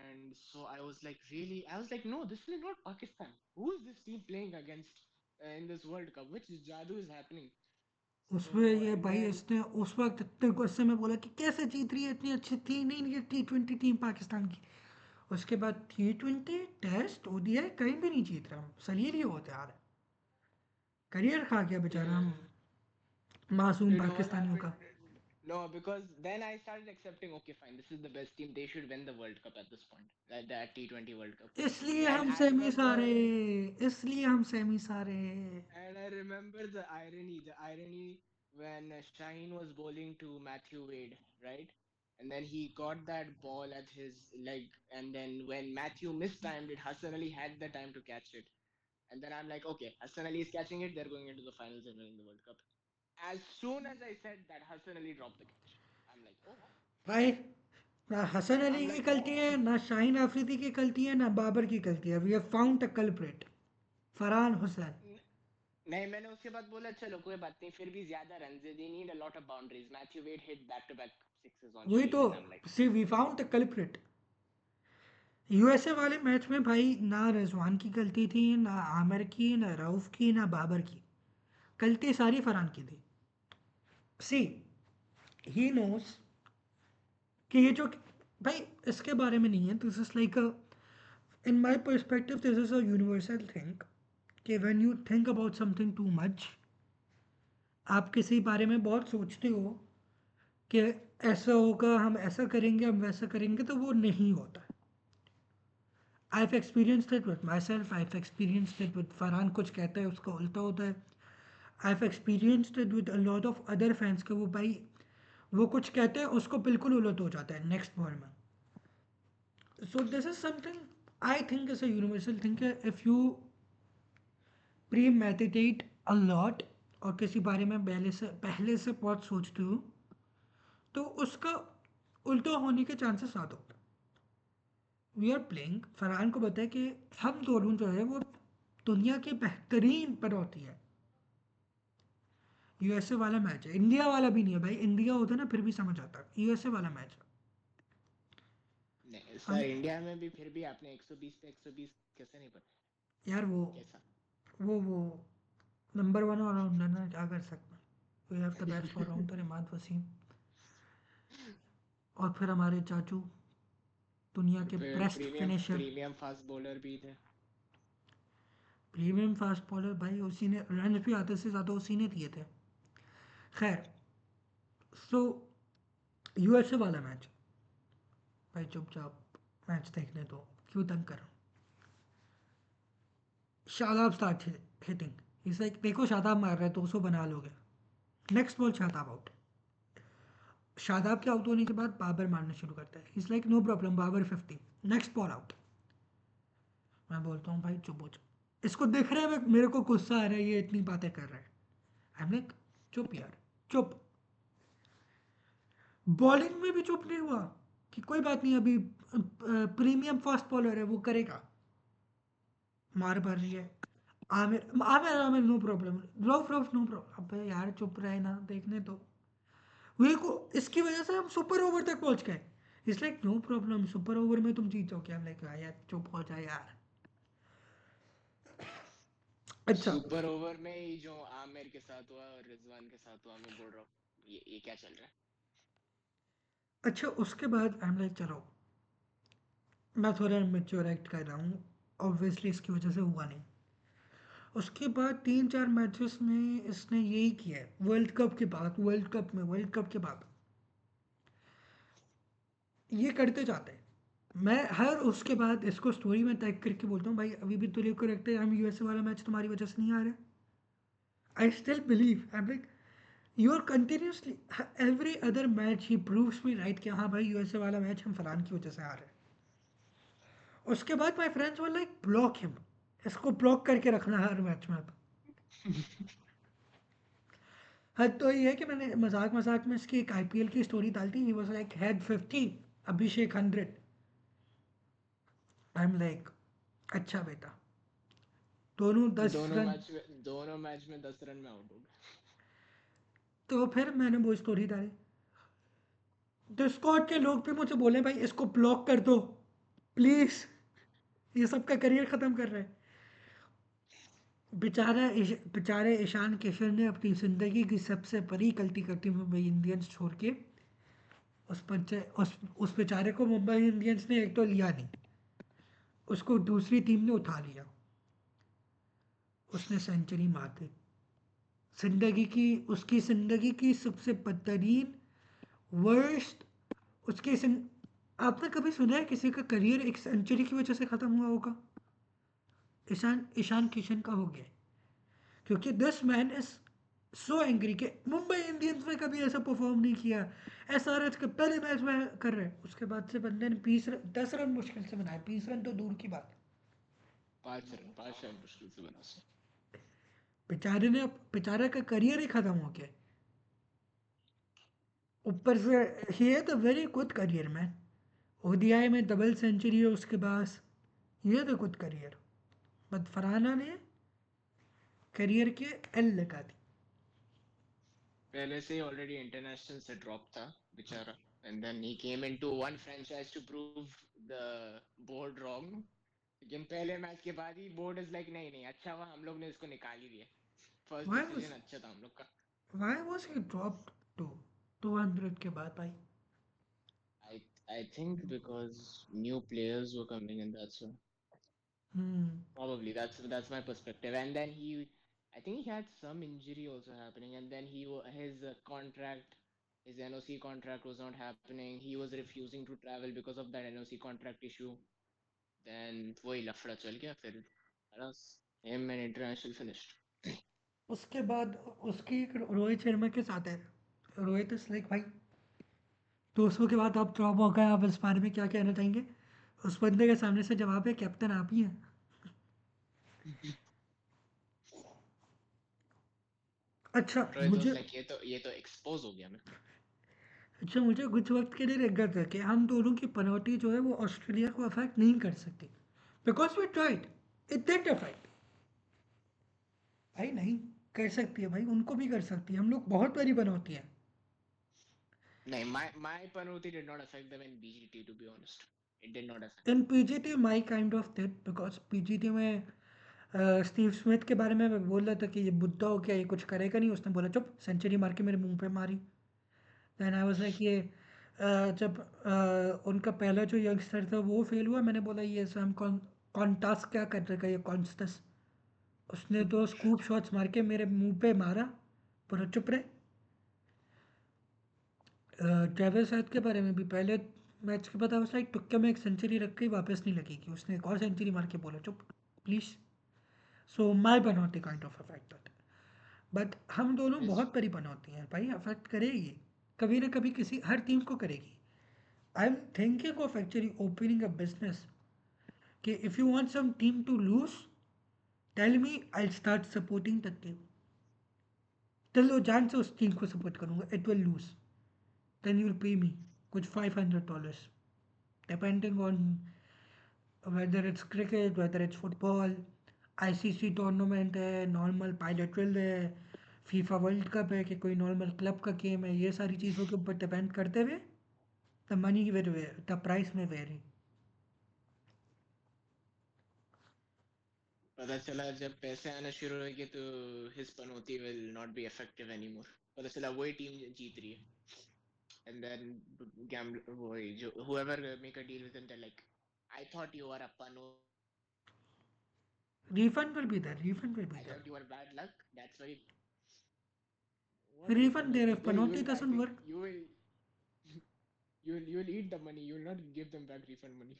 [SPEAKER 1] and so I was like, really, I was like, no, this is not Pakistan. Who is this team playing against in this World Cup? Which jadoo is happening?
[SPEAKER 2] उसमें
[SPEAKER 1] So,
[SPEAKER 2] ये
[SPEAKER 1] and
[SPEAKER 2] भाई
[SPEAKER 1] then,
[SPEAKER 2] इसने उस वक्त इतने गुस्से में बोला कि कैसे जीत रही है, इतनी अच्छी थी नहीं ये T20 टीम पाकिस्तान की। उसके बाद T20 टेस्ट ओडीआई कहीं भी नहीं जीत रहा, सलील ही होते यार, करियर खा गया बेचारा हम मासूम
[SPEAKER 1] you know what
[SPEAKER 2] पाकिस्तानियों
[SPEAKER 1] happened?
[SPEAKER 2] का।
[SPEAKER 1] No, because then I started accepting, okay, fine, this is the best team. They should win the World Cup at this point, that T20 World Cup.
[SPEAKER 2] इसलिए
[SPEAKER 1] And
[SPEAKER 2] हम
[SPEAKER 1] I
[SPEAKER 2] semi सारे,
[SPEAKER 1] remember
[SPEAKER 2] इसलिए हम semi सारे।
[SPEAKER 1] And I remember the irony when Shaheen was bowling to Matthew Wade, right? And then he got that ball at his leg, and then when Matthew mistimed it, Hassan Ali had the time to catch it. And then I'm like, okay, Hassan Ali is catching it, they're going into the finals and winning the World Cup. As soon as I said that, Hassan Ali dropped the catch. I'm like, oh wow.
[SPEAKER 2] भाई ना Hasan Ali
[SPEAKER 1] I'm
[SPEAKER 2] की
[SPEAKER 1] like,
[SPEAKER 2] गलती
[SPEAKER 1] oh.
[SPEAKER 2] है, ना शाहीन आफरीदी की गलती है, ना बाबर की गलती है। We have found a culprit, Farhan Hussain.
[SPEAKER 1] नहीं, मैंने उसके बाद बोला चलो कोई बात नहीं, फिर भी ज्यादा रन दे, need a lot of boundaries. Matthew Wade hit back to back sixes on
[SPEAKER 2] वही तो,
[SPEAKER 1] Shaheen, and I am like,
[SPEAKER 2] see we found the culprit. USA वाले मैच में भाई ना रिजवान की गलती थी, ना आमिर की, ना रऊफ की, ना बाबर की। गलती सारी फरहान की थी। सी ही नोस कि ये जो भाई इसके बारे में नहीं है, this is like a, in my perspective this is a universal thing कि when you think about something too much, आप किसी बारे में बहुत सोचते हो कि ऐसा होगा, हम ऐसा करेंगे, हम वैसा करेंगे, तो वो नहीं होता। I have experienced it with my self, I have experienced it with Farhan, कुछ कहता है उसका उल्टा होता है। I have experienced it with a lot of other fans के वो भाई वो कुछ कहते हैं उसको बिल्कुल उलट हो जाता है नेक्स्ट बॉल में। So this is something I think is a universal thing, if you pre meditate a lot और किसी बारे में पहले से बहुत सोचते हो, तो उसका उल्टा होने के चांसेस ज़्यादा होते हैं। वी आर प्लेइंग, फरहान को बताया कि हम दोनों जो है वो दुनिया की बेहतरीन पनौती है। यूएसए वाला मैच है, इंडिया वाला भी नहीं है भाई। इंडिया होता ना फिर भी समझ आता, यूएसए वाला मैच है।
[SPEAKER 1] नहीं
[SPEAKER 2] हम
[SPEAKER 1] सर, इंडिया में भी फिर भी आपने 120 पे 120 कैसे नहीं पता?
[SPEAKER 2] यार
[SPEAKER 1] कैसा?
[SPEAKER 2] वो नंबर वन ऑलराउंडर ना, क्या कर सकते हैं। We have the best allrounder Imad Wasim, और फिर हमारे चाचू दुनिया
[SPEAKER 1] और
[SPEAKER 2] के
[SPEAKER 1] फिर
[SPEAKER 2] best
[SPEAKER 1] premium
[SPEAKER 2] finisher.
[SPEAKER 1] Premium fast bowler भी थे।
[SPEAKER 2] प्रीमियम फास्ट बॉलर भाई, उसी ने रन भी आधे से ज़्यादा उसी ने दिए थे। खैर, सो यूएसए वाला मैच भाई, चुपचाप मैच देखने दो, क्यों तंग कर रहा हूँ। शादाब स्टार्ट हिटिंग, इस लाइक देखो शादाब मार रहा है 200 बना लोगे। Next ball Shadab out. Shadab के आउट होने के बाद बाबर मारना शुरू करता है, is like no problem Babar 50। Next ball out. मैं बोलता हूँ भाई चुप हो जाओ, इसको देख रहे हैं मेरे को गुस्सा आ रहा है, ये इतनी बातें कर रहा है। आई एम लाइक चुप यार, चुप। बॉलिंग में भी चुप नहीं हुआ कि कोई बात नहीं, अभी प्रीमियम फास्ट बॉलर है वो करेगा। मार भर रही है। Amir Amir Amir no problem, Rauf Rauf no problem. अबे यार चुप रहे ना, देखने तो। वे को इसकी वजह से हम सुपर ओवर तक पहुंच गए। It's like no problem, super over में तुम जीत जाओ क्या। लाइक यार चुप हो जाए यार। अच्छा।
[SPEAKER 1] सुपर ओवर में ही जो आमिर के साथ हुआ और रिजवान के साथ हुआ, मैं बोल रहा हूँ ये क्या चल रहा है?
[SPEAKER 2] अच्छा, उसके बाद आई एम लाइक चलो, मैं थोड़ा मेच्योर एक्ट कर रहा हूँ। ऑब्वियसली इसकी वजह से हुआ नहीं। उसके बाद 3-4 मैचेस में इसने यही किया है, वर्ल्ड कप के बाद, वर्ल्ड कप के बाद ये करते जाते हैं। मैं हर उसके बाद इसको स्टोरी में टैग करके बोलता हूँ भाई अभी भी तुझे को रखते हैं हम यूएसए वाला मैच तुम्हारी वजह से नहीं आ रहे। I still believe, I am like you are continuously every other match he proves me right कि हाँ भाई यूएसए वाला मैच हम फलान की वजह से आ रहे हैं। उसके बाद my friends were like block him, इसको ब्लॉक करके रखना हर मैच में अब। हद तो ये है कि मैंने मजाक मजाक में इसकी एक आईपीएल की स्टोरी डाल दी, he was like had 50, Abhishek 100। I am like अच्छा बेटा, दोनों 10 रन।
[SPEAKER 1] दोनों मैच में 10 रन में आउट हो गए।
[SPEAKER 2] तो फिर मैंने वो स्टोरी डाली, डिस्कॉर्ड के लोग भी मुझे बोले भाई इसको ब्लॉक कर दो प्लीज, ये सबका करियर खत्म कर रहा है। बेचारे ईशान किशन ने अपनी जिंदगी की सबसे बड़ी गलती करती मुंबई इंडियंस छोड़ के, उस बेचारे को मुंबई इंडियंस ने एक तो लिया नहीं, उसको दूसरी टीम ने उठा लिया। उसने सेंचुरी मार दी, जिंदगी की, उसकी जिंदगी की सबसे बदतरीन, वर्स्ट, उसकी आपने कभी सुना है किसी का करियर एक सेंचुरी की वजह से खत्म हुआ होगा? ईशान ईशान किशन का हो गया है। क्योंकि this man is so angry कि मुंबई इंडियंस ने कभी ऐसा परफॉर्म नहीं किया। एसआरएच के पहले मैच में कर रहे हैं, उसके बाद से बंदे ने 10 रन मुश्किल से बनाए, 20 रन तो दूर की बात।
[SPEAKER 1] 5 रन 5 रन मुश्किल से बना सके।
[SPEAKER 2] बेचारे ने, बेचारे का करियर ही खत्म हो गया। ऊपर से ही है the very good career man, ODI में डबल सेंचुरी है उसके पास, ये तो गुड करियर। बट फरहाना ने करियर के एल लगा दी।
[SPEAKER 1] पहले से ही ऑलरेडी इंटरनेशनल से ड्रॉप था बेचारा, and then he came into one franchise to prove the board wrong. लेकिन पहले मैच के बाद ही बोर्ड इज लाइक नहीं नहीं, अच्छा हुआ हम लोग ने इसको निकाल ही दिया। फर्स्ट
[SPEAKER 2] वाई वॉज
[SPEAKER 1] डिसीजन अच्छा था हम लोग का।
[SPEAKER 2] Why was he drop to 200 के बाद भाई?
[SPEAKER 1] I think because new players were coming in, that's why.
[SPEAKER 2] Hmm.
[SPEAKER 1] Probably that's my perspective. And then I think he had some injury also happening, and then his contract, his NOC contract was not happening. He was refusing to travel because of that NOC contract issue. Then वही लफड़ा चल गया फिर, खलास, him and international finished.
[SPEAKER 2] उसके बाद उसकी एक रोहित शर्मा के साथ है। रोहित इस लाइक भाई 200 के बाद आप ड्रॉप हो गए, आप इस बारे में क्या कहना चाहेंगे? उस बंदे के सामने से जवाब है कैप्टन आप ही हैं। अच्छा
[SPEAKER 1] रोहित was
[SPEAKER 2] मुझे
[SPEAKER 1] like ये तो expose हो गया मैं।
[SPEAKER 2] अच्छा मुझे कुछ वक्त के लिए लगा था कि हम दोनों की पनौती जो है वो ऑस्ट्रेलिया को अफेक्ट नहीं कर सकती, because we tried, it did affect. भाई नहीं कर सकती है भाई, उनको भी कर सकती है, हम लोग बहुत बारी बनौती है।
[SPEAKER 1] No, my Panuti did not affect them in BGT, to be honest. It did not affect
[SPEAKER 2] in
[SPEAKER 1] them.
[SPEAKER 2] PGT my kind of did, because PGT में स्टीव स्मिथ के बारे में मैं बोल रहा था कि ये बुद्धा हो क्या, ये कुछ करेगा नहीं, उसने बोला चुप, सेंचुरी मार के मेरे मुंह पे मारी। देन आई वाज लाइक ये जब उनका पहला जो यंगस्टर था वो फेल हुआ, मैंने बोला ये सैम कॉन्टास क्या कर रहेगा ये कॉन्स्टस, उसने तो स्कूप शॉट्स मार के मेरे मुंह पे मारा, पूरा चुप रहे। ट्रेविस हेड के बारे में भी पहले मैच के बाद आई वाज लाइक तुक्के में एक सेंचुरी रख के ही वापस नहीं लगेगी, उसने एक और सेंचुरी मार के बोला चुप प्लीज़। सो माई बनौती काइंड ऑफ अफेक्टेड, बट हम दोनों
[SPEAKER 1] It's
[SPEAKER 2] बहुत बड़ी बनौती हैं भाई, अफेक्ट करेगी कभी ना कभी, किसी हर टीम को करेगी। I am thinking of actually opening a business कि if you want some team to lose, tell me, I start supporting the team, till वो जान से उस टीम को सपोर्ट करूंगा, it will lose, then you will pay me कुछ $500 depending on whether it's cricket, whether it's football, ICC tournament है, normal pilot है, FIFA World Cup है, कि कोई नॉर्मल क्लब का गेम है, ये सारी चीज़ों के ऊपर डिपेंड करते हुए the money will the price में वेरी।
[SPEAKER 1] पता चला जब पैसे आना शुरू होंगे तो his Panuti will not be effective anymore. पता चला वही टीम जीत रही है. And then gamble वही जो whoever make a deal with him, they're like, I thought you were a Panuti. I thought you were bad luck.
[SPEAKER 2] Refund will be there, refund will be there,
[SPEAKER 1] That's why. What refund
[SPEAKER 2] refund
[SPEAKER 1] will
[SPEAKER 2] there
[SPEAKER 1] be
[SPEAKER 2] if
[SPEAKER 1] there?
[SPEAKER 2] पनौती
[SPEAKER 1] I
[SPEAKER 2] doesn't
[SPEAKER 1] think
[SPEAKER 2] work.
[SPEAKER 1] you'll eat the money. You'll not give them back refund money.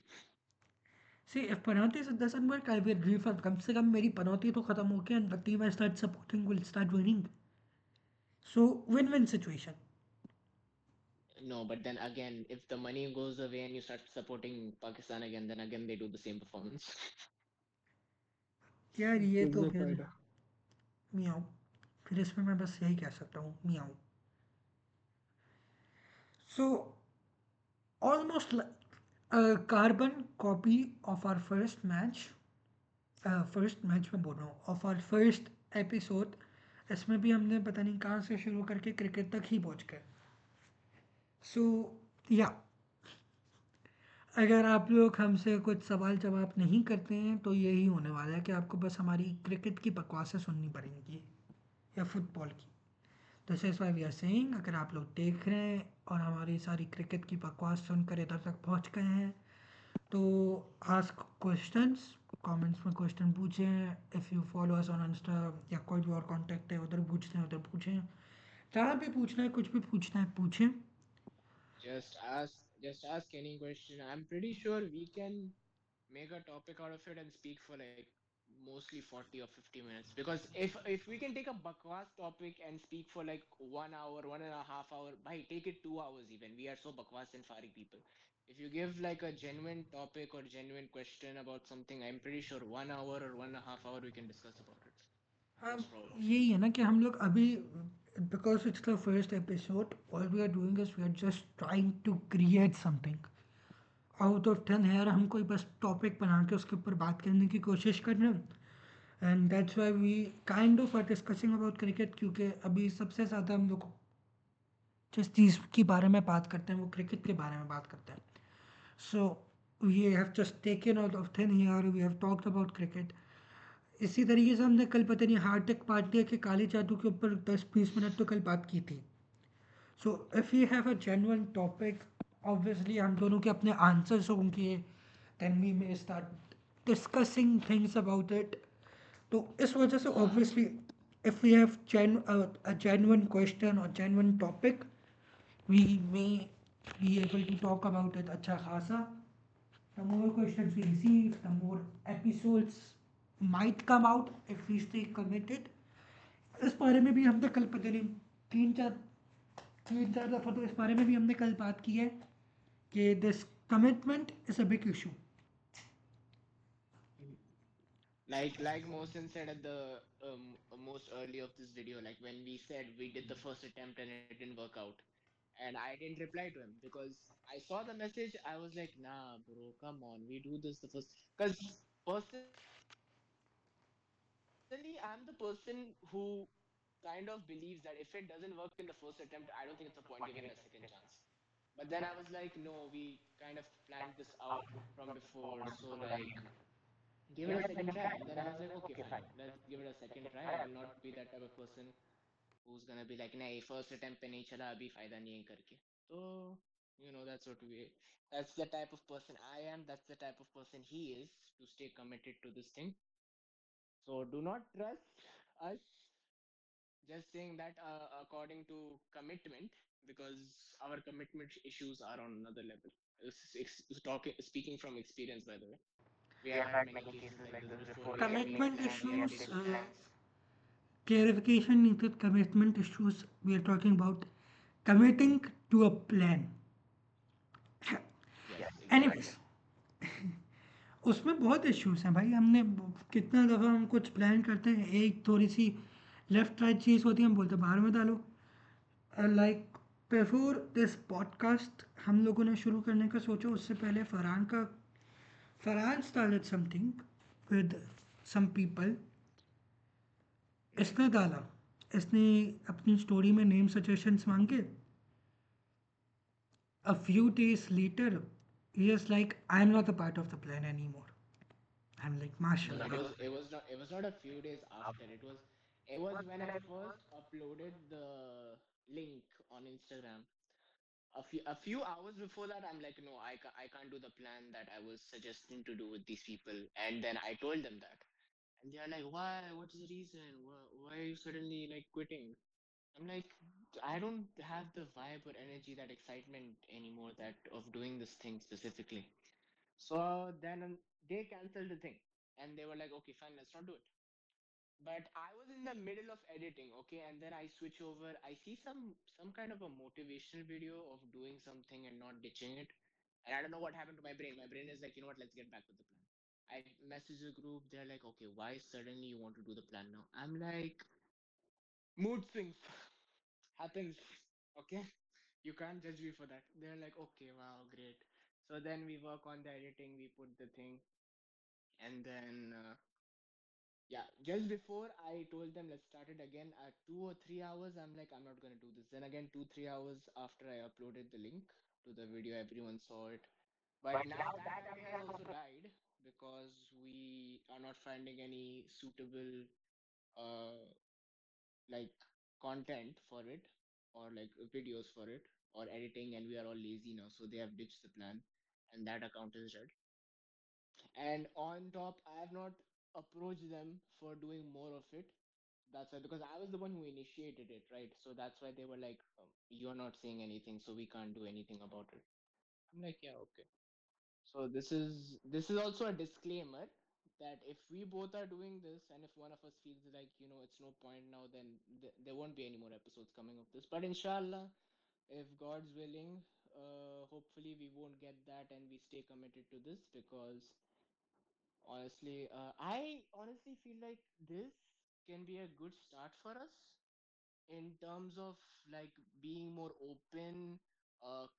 [SPEAKER 2] See if पनौती doesn't work I will refund, कम से कम मेरी पनौती तो खत्म हो गया, the team I start supporting will start winning, so win win situation.
[SPEAKER 1] No, but then again, if the money goes away and you start supporting Pakistan again, then again they do the same performance.
[SPEAKER 2] यार ये
[SPEAKER 1] There's
[SPEAKER 2] तो
[SPEAKER 1] no
[SPEAKER 2] फिर
[SPEAKER 1] point.
[SPEAKER 2] मियाँ, फिर इसमें मैं बस यही कह सकता हूँ मियाँ। So almost carbon copy of our first match, first match में बोल रहा हूँ, ऑफ आवर फर्स्ट एपिसोड। इसमें भी हमने पता नहीं कहाँ से शुरू करके क्रिकेट तक ही पहुँच गए। सो या अगर आप लोग हमसे कुछ सवाल जवाब नहीं करते हैं तो यही होने वाला है कि आपको बस हमारी क्रिकेट की बकवासें सुननी पड़ेंगी या फुटबॉल की। This is why we are saying, अगर आप लोग देख रहे हैं और हमारी सारी क्रिकेट की बकवास सुनकर इधर तक पहुंच गए हैं तो आस्क क्वेश्चंस, कमेंट्स में क्वेश्चन पूछें, if you follow us on Insta या कोई भी और कांटेक्ट है उधर पूछते हैं, उधर पूछें, जहाँ भी पूछना है, कुछ भी पूछना है पूछें।
[SPEAKER 1] Just ask any question. I'm pretty sure we can make a topic out of it and speak for like mostly 40 or 50 minutes. Because if we can take a bakwas topic and speak for like 1 hour, 1.5 hour, bhai, take it 2 hours even. We are so bakwas and fari people. If you give like a genuine topic or genuine question about something, I'm pretty sure 1 hour or 1.5 hour we can discuss about it.
[SPEAKER 2] हाँ,
[SPEAKER 1] Most probably.
[SPEAKER 2] यही है ना कि हम लोग अभी, because it's the first episode, all we are doing is we are just trying to create something out of thin air, हम कोई बस टॉपिक बना के उसके ऊपर बात करने की कोशिश कर रहे हैं। And that's why we kind of are discussing about cricket, क्योंकि अभी सबसे ज़्यादा हम लोग जिस चीज़ के बारे में बात करते हैं वो क्रिकेट के बारे में बात करते हैं। So we have just taken out of thin air, we have talked about cricket. इसी तरीके से हमने कल पता नहीं हार्दिक पांड्या के काले जादू के ऊपर 10-20 मिनट तो कल बात की थी। So if you have a genuine topic, obviously हम दोनों के अपने आंसर्स होंगे, then we may start discussing things about it. तो इस वजह से obviously if we have a genuine question or genuine topic, we may be able to talk about it अच्छा खासा। The more questions we receive, the more episodes might come out if we stay committed. इस बारे में भी हमने कल पता नहीं तीन चार तीन चार दफ़ा तो इस बारे में भी हमने कल बात की है कि this commitment is a big issue.
[SPEAKER 1] Like Mohsen said at the most early of this video, like when we said we did the first attempt and it didn't work out, and I didn't reply to him because I saw the message. I was like, nah, bro, come on, we do this the first. Because personally, I was like, personally, I'm the person who kind of believes that if it doesn't work in the first attempt, I don't think it's a point giving it a second chance. But then I was like, no, we kind of planned this out from before, so like give it a second try. And then I was like, okay, fine, let's give it a second try. I'll not be that type of person who's gonna be like, nahi, first attempt pe nahi chala, abhi fayda nahi hai karke. So, that's what that's the type of person I am. That's the type of person he is to stay committed to this thing. So do not trust us just saying that according to commitment, because our commitment issues are on another level. Speaking from experience, by the way, we have had many cases like this before. We have made
[SPEAKER 2] Commitment
[SPEAKER 1] plans, we have
[SPEAKER 2] issues,
[SPEAKER 1] ditched plans.
[SPEAKER 2] clarification needed. Commitment issues, we are talking about committing to a plan.
[SPEAKER 1] Yes, exactly.
[SPEAKER 2] Anyways, उसमें बहुत issues हैं भाई। हमने कितना दफ़ा हम कुछ plan करते हैं, एक थोड़ी सी लेफ्ट राइट चीज़ होती है, हम बोलते हैं बाहर में डालो। लाइक बिफोर दिस पॉडकास्ट हम लोगों ने शुरू करने का सोचा, उससे पहले Farhan started something with some people. इसने डाला, इसने अपनी स्टोरी में नेम सजेशंस मांगे। A few days later, he is like, I am not a part of the plan anymore. I'm like,
[SPEAKER 1] No, it
[SPEAKER 2] mashallah.
[SPEAKER 1] was it was not it was not a few days after. It was when I first uploaded the link on Instagram. A few hours before that, I'm like, no, I can't do the plan that I was suggesting to do with these people. And then I told them that. And they're like, why? What's the reason? Why are you suddenly like quitting? I'm like, I don't have the vibe or energy, that excitement anymore that of doing this thing specifically. So then they canceled the thing. And they were like, okay, fine, let's not do it. But I was in the middle of editing, okay, and then I switch over. I see some kind of a motivational video of doing something and not ditching it, and I don't know what happened to my brain. My brain is like, you know what? Let's get back with the plan. I message the group. They're like, okay, why suddenly you want to do the plan now? I'm like, mood swings happens. Okay, you can't judge me for that. They're like, okay, wow, great. So then we work on the editing. We put the thing, and then. Yeah, just before I told them let's start it again at 2 or 3 hours, I'm like, I'm not gonna do this. Then again, 2, 3 hours after I uploaded the link to the video, everyone saw it. But now that idea has also died because we are not finding any suitable uh like content for it, or like videos for it, or editing, and we are all lazy now, so they have ditched the plan, and that account is dead. And on top, I have not approached them for doing more of it. That's why, because I was the one who initiated it, right? So that's why they were like, "You're not saying anything, so we can't do anything about it." I'm like, "Yeah, okay." So this is also a disclaimer that if we both are doing this, and if one of us feels like it's no point now, then there won't be any more episodes coming of this. But inshallah, if God's willing, hopefully we won't get that, and we stay committed to this, because honestly, I honestly feel like this can be a good start for us in terms of like being more open,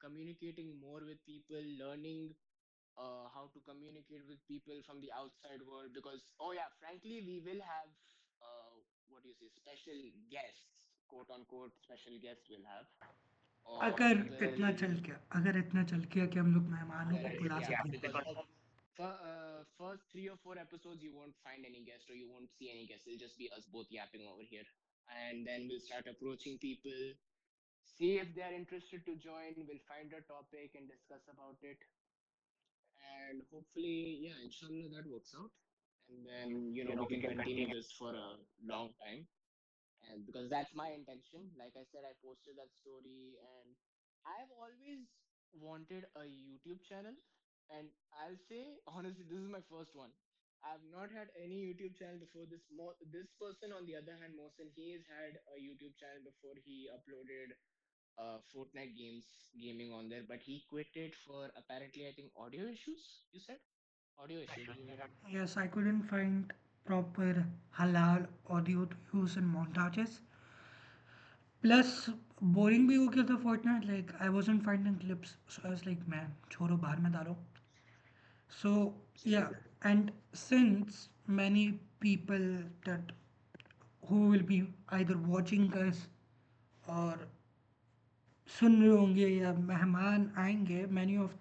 [SPEAKER 1] communicating more with people, learning how to communicate with people from the outside world. Because, oh yeah, frankly, we will have what do you say, special guests, quote unquote, special guests we'll have, or
[SPEAKER 2] अगर इतना
[SPEAKER 1] people.
[SPEAKER 2] चल गया, अगर इतना चल गया कि हम लोग मेहमानों को बुला
[SPEAKER 1] Yeah,
[SPEAKER 2] सकें।
[SPEAKER 1] because first 3 or 4 episodes you won't find any guest, or you won't see any guests. It'll just be us both yapping over here, and then we'll start approaching people, see if they are interested to join. We'll find a topic and discuss about it, and hopefully, yeah, inshallah that works out, and then we can continue this for a long time. And because that's my intention, like I said, I posted that story, and I've always wanted a YouTube channel. And I'll say honestly, this is my first one. I've not had any YouTube channel before this. This person, on the other hand, Mohsen, he has had a YouTube channel before. He uploaded Fortnite gaming on there, but he quit it for apparently, I think, audio issues. You said audio issues. You had.
[SPEAKER 2] Yes, I couldn't find proper halal audio to use in montages. Plus boring भी हो गया था Fortnite. Like I wasn't finding clips, so I was like man छोड़ो बाहर में डालो। So
[SPEAKER 1] Same.
[SPEAKER 2] yeah, and since many people that who will be either watching us और सुन रहे होंगे या मेहमान आएंगे, many of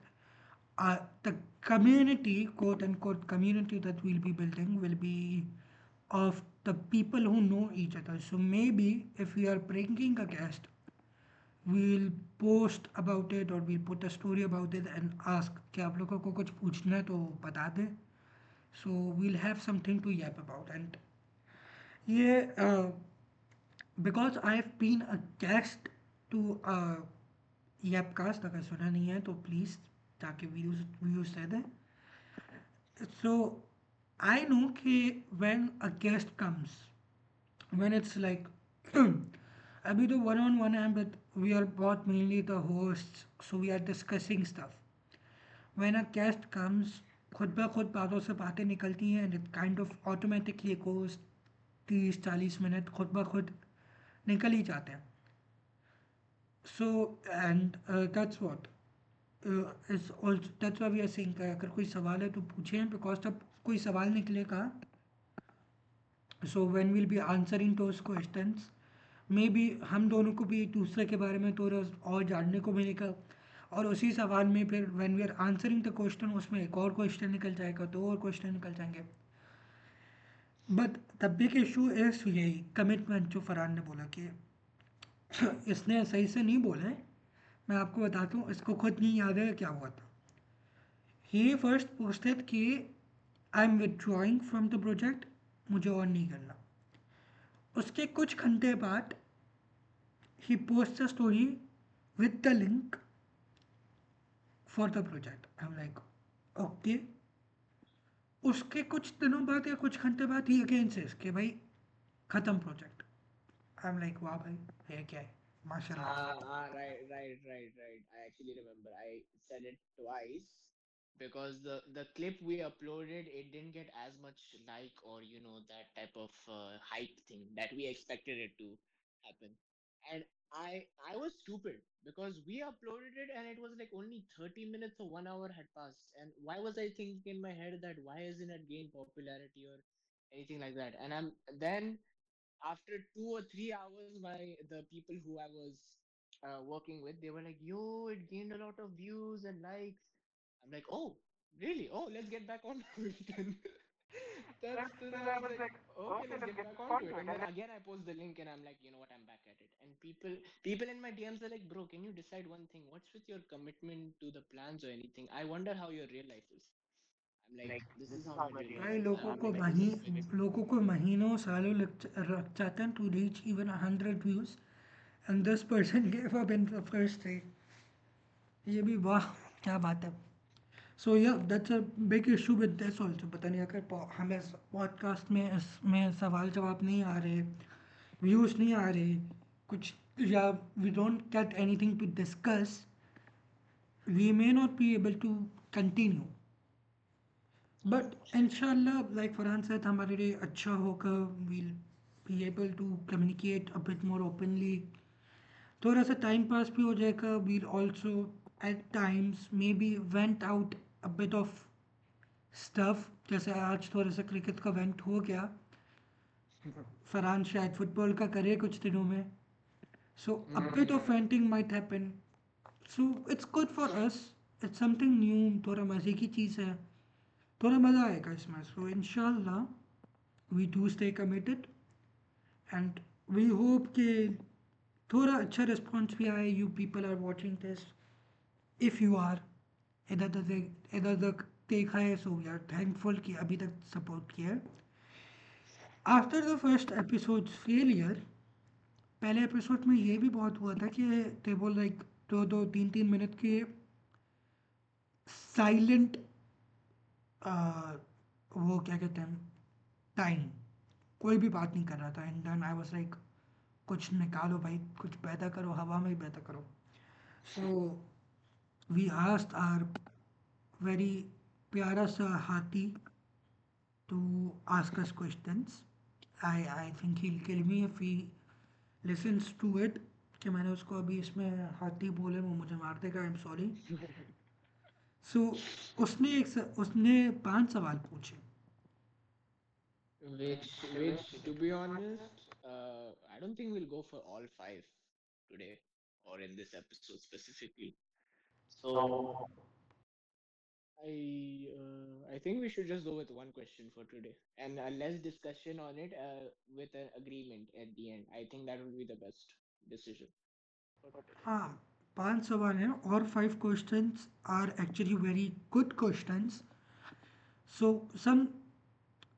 [SPEAKER 2] the community, quote unquote community, that we'll be building will be of the people who know each other. So maybe if we are bringing a guest, we'll post about it or we'll put a story about it and ask कि आप लोगों को कुछ पूछना है तो बता दें. So we'll have something to yap about. And ये because I've been a guest to Yapcast, अगर सुना नहीं है तो प्लीज़ ताकि व्यूज दे दें. So I know कि when a guest comes, when it's like अभी तो one on one है, but we are both mainly the hosts, so we are discussing stuff. When a guest comes, खुद ब खुद बातों से बातें निकलती हैं and it kind of automatically goes 30-40 minute खुद ब खुद निकल ही जाते हैं. So and that's what is also, that's why we are saying कि अगर कोई सवाल है तो पूछें, because जब कोई सवाल निकलेगा, so when we'll be answering those questions, may be हम दोनों को भी एक दूसरे के बारे में थोड़ा और जानने को मिलेगा. और उसी सवाल में फिर when we are answering the question उसमें एक और क्वेश्चन निकल जाएगा, दो और क्वेश्चन निकल जाएंगे. But the big issue is यही कमिटमेंट जो फरहान ने बोला कि इसने सही से नहीं बोला है. मैं आपको बताता हूँ, इसको खुद नहीं याद है क्या हुआ था. ही फर्स्ट पोस्टेड कि I am withdrawing from the project, मुझे और नहीं करना. उसके कुछ घंटे बाद he posts a story with the link for the project. I'm like, okay. उसके कुछ दिनों बाद या कुछ घंटे बाद ही अगेन से कि भाई खत्म प्रोजेक्ट. आई एम लाइक वाह भाई, ये क्या है, माशाल्लाह.
[SPEAKER 1] Right. I actually remember. I said it twice because the clip we uploaded, it didn't get as much like, or that type of hype thing that we expected it to happen. And I was stupid because we uploaded it and it was like only 30 minutes or 1 hour had passed. And why was I thinking in my head that why isn't it gain popularity or anything like that? And then after 2 or 3 hours, the people who I was working with, they were like, "Yo, it gained a lot of views and likes." I'm like, "Oh, really? Oh, let's get back on to it." Then then I was like, "Okay, let's get back onto it." And then again, I post the link, and I'm like, "You know what? I'm back at it." And people in my DMs are like, "Bro, can you decide one thing? What's with your commitment to the plans or anything? I wonder how your real life is." I'm like, "This is how my real life
[SPEAKER 2] भाई
[SPEAKER 1] is."
[SPEAKER 2] लोगों
[SPEAKER 1] I'm
[SPEAKER 2] को
[SPEAKER 1] like, "This is very true."
[SPEAKER 2] लोगों को महीनों सालों लग जाते हैं to reach even 100 views, and this person gave up in the first day. ये भी वाह, क्या बात है. So yeah that's a big issue with this also. पता नहीं अगर हमें पॉडकास्ट में इसमें सवाल जवाब नहीं आ रहे, व्यूज़ नहीं आ रहे कुछ, या we don't get anything to discuss, we may not be able to continue. But इंशाल्लाह लाइक फरहान said हमारे लिए अच्छा होगा. We'll be able to communicate a bit more openly. थोड़ा सा टाइम पास भी हो जाएगा. We'll also at times may be vent out a bit of stuff. जैसे आज थोड़ा सा क्रिकेट का वेंट हो गया, फरहान शायद फुटबॉल का करे कुछ दिनों में. So a bit of venting might happen. So it's good for us, it's something new, थोड़ा मज़े की चीज़ है, थोड़ा मज़ा आएगा इसमें. सो इंशाल्लाह we do stay committed and we hope कि थोड़ा अच्छा रिस्पॉन्स भी आए. You people are watching this, if you are इधर तक देखा है, सो वी आर थैंकफुल कि अभी तक सपोर्ट किया है. After the first episode failure, पहले एपिसोड में ये भी बहुत हुआ था कि दे बोल लाइक 2-2 3-3 मिनट के साइलेंट, वो क्या कहते हैं, टाइम, कोई भी बात नहीं कर रहा था. And then I was like कुछ निकालो भाई, कुछ पैदा करो, हवा में ही पैदा करो. So we asked our very प्यारा सा हाथी to ask us questions. I think he will kill me if he listens to it, कि मैंने उसको अभी इसमें हाथी बोले वो मुझे मार देगा. आई एम सॉरी. सो उसने 5 सवाल पूछे.
[SPEAKER 1] Which to be honest, I don't think we'll go for all five today or in this episode specifically. So I think we should just go with one question for today and less discussion on it with an agreement at the end. I think that would be the best decision for today.
[SPEAKER 2] हाँ, 5 सवाल हैं और 5 questions are actually very good questions. So some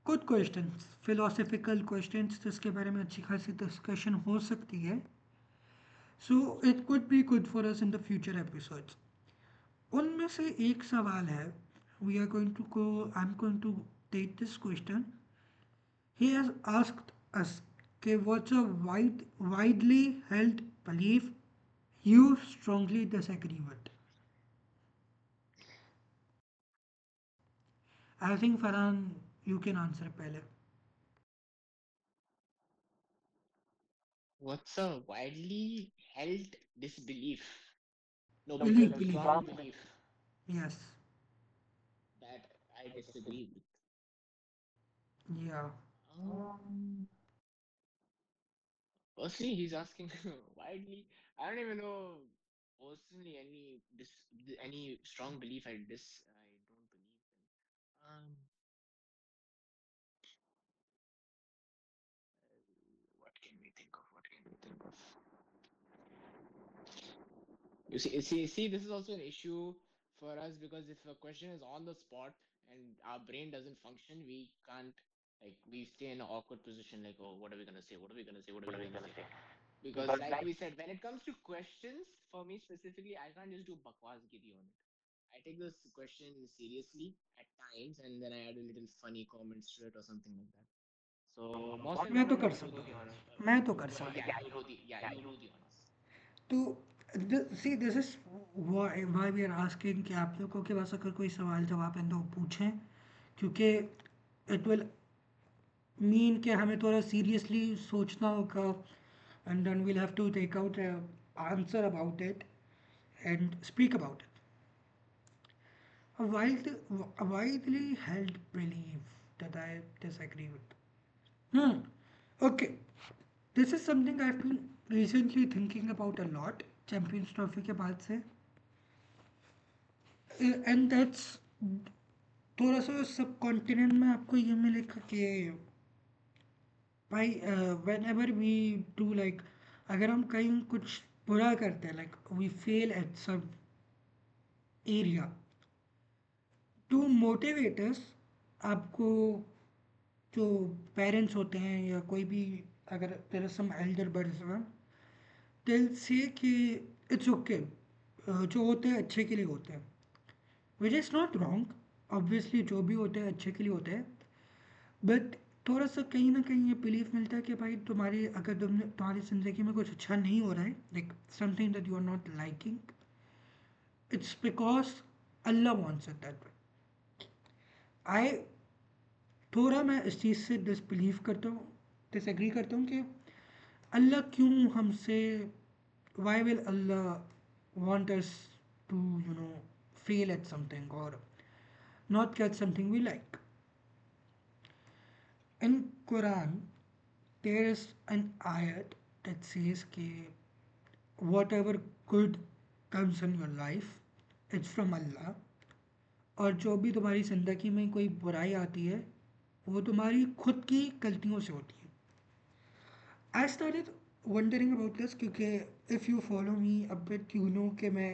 [SPEAKER 2] good questions, philosophical questions जिसके बारे में अच्छी खासी discussion हो सकती है. So it could be good for us in the future episodes. उनमें से एक सवाल है, we are going to go, I am going to take this question. He has asked us कि what's a widely held belief you strongly disagree with. I think Farhan, you can answer पहले.
[SPEAKER 1] What's a widely held disbelief? No,
[SPEAKER 2] Belief,
[SPEAKER 1] a
[SPEAKER 2] belief.
[SPEAKER 1] strong belief
[SPEAKER 2] Yes.
[SPEAKER 1] that I disagree with.
[SPEAKER 2] Yeah.
[SPEAKER 1] Um, Firstly, he's asking widely. I don't even know personally any strong belief I don't believe in. What can we think of? What can we think of? You see, this is also an issue for us because if a question is on the spot and our brain doesn't function, we can't we stay in an awkward position like, oh, what are we gonna say? What are we gonna say? What are we gonna say? Because like we said, when it comes to questions, for me specifically, I can't just do bakwas giri on it. I take this question seriously at times and then I add a little funny comments to it or something like that. So most times
[SPEAKER 2] मैं
[SPEAKER 1] I
[SPEAKER 2] तो
[SPEAKER 1] don't
[SPEAKER 2] कर
[SPEAKER 1] really do
[SPEAKER 2] सकता
[SPEAKER 1] the honors.
[SPEAKER 2] हूँ, मैं तो कर
[SPEAKER 1] Yeah,
[SPEAKER 2] सकता हूँ.
[SPEAKER 1] you do the honors.
[SPEAKER 2] तो see, this is why we are asking कि आप लोगों के पास अगर कोई सवाल जवाब है तो पूछें, क्योंकि it will mean कि हमें थोड़ा seriously सोचना होगा, and then we'll have to take out a answer about it and speak about it. A widely held belief that I disagree with. Hmm. Okay. This is something I've been recently thinking about a lot. Champions trophy के बाद से, and that's थोड़ा सा सब continent में आपको ये मिलेगा कि भाई whenever we do like, अगर हम कहीं कुछ बुरा करते हैं, like we fail at some area, two motivators, आपको जो पेरेंट्स होते हैं या कोई भी, अगर there are some elder person, दिल से कि इट्स ओके, जो होते हैं अच्छे के लिए होते हैं, which is not wrong. Obviously जो भी होते हैं अच्छे के लिए होते हैं, बट थोड़ा सा कहीं ना कहीं ये बिलीफ मिलता है कि भाई तुम्हारी, अगर तुमने तुम्हारी ज़िंदगी में कुछ अच्छा नहीं हो रहा है, like something that you are not liking, it's because Allah wants it that way. I थोड़ा मैं इस चीज़ से डिसबिलीव करता हूँ, डिसएग्री करता हूँ कि अल्लाह क्यों हमसे, why will Allah want us to, fail at something or not get something we like? In Quran, there is an ayat that says कि whatever good comes in your life, it's from Allah. और जो भी तुम्हारी ज़िंदगी में कोई बुराई आती है, वो तुम्हारी खुद की गलतियों से होती है. I started wondering about this, क्योंकि if you follow me a bit you know कि मैं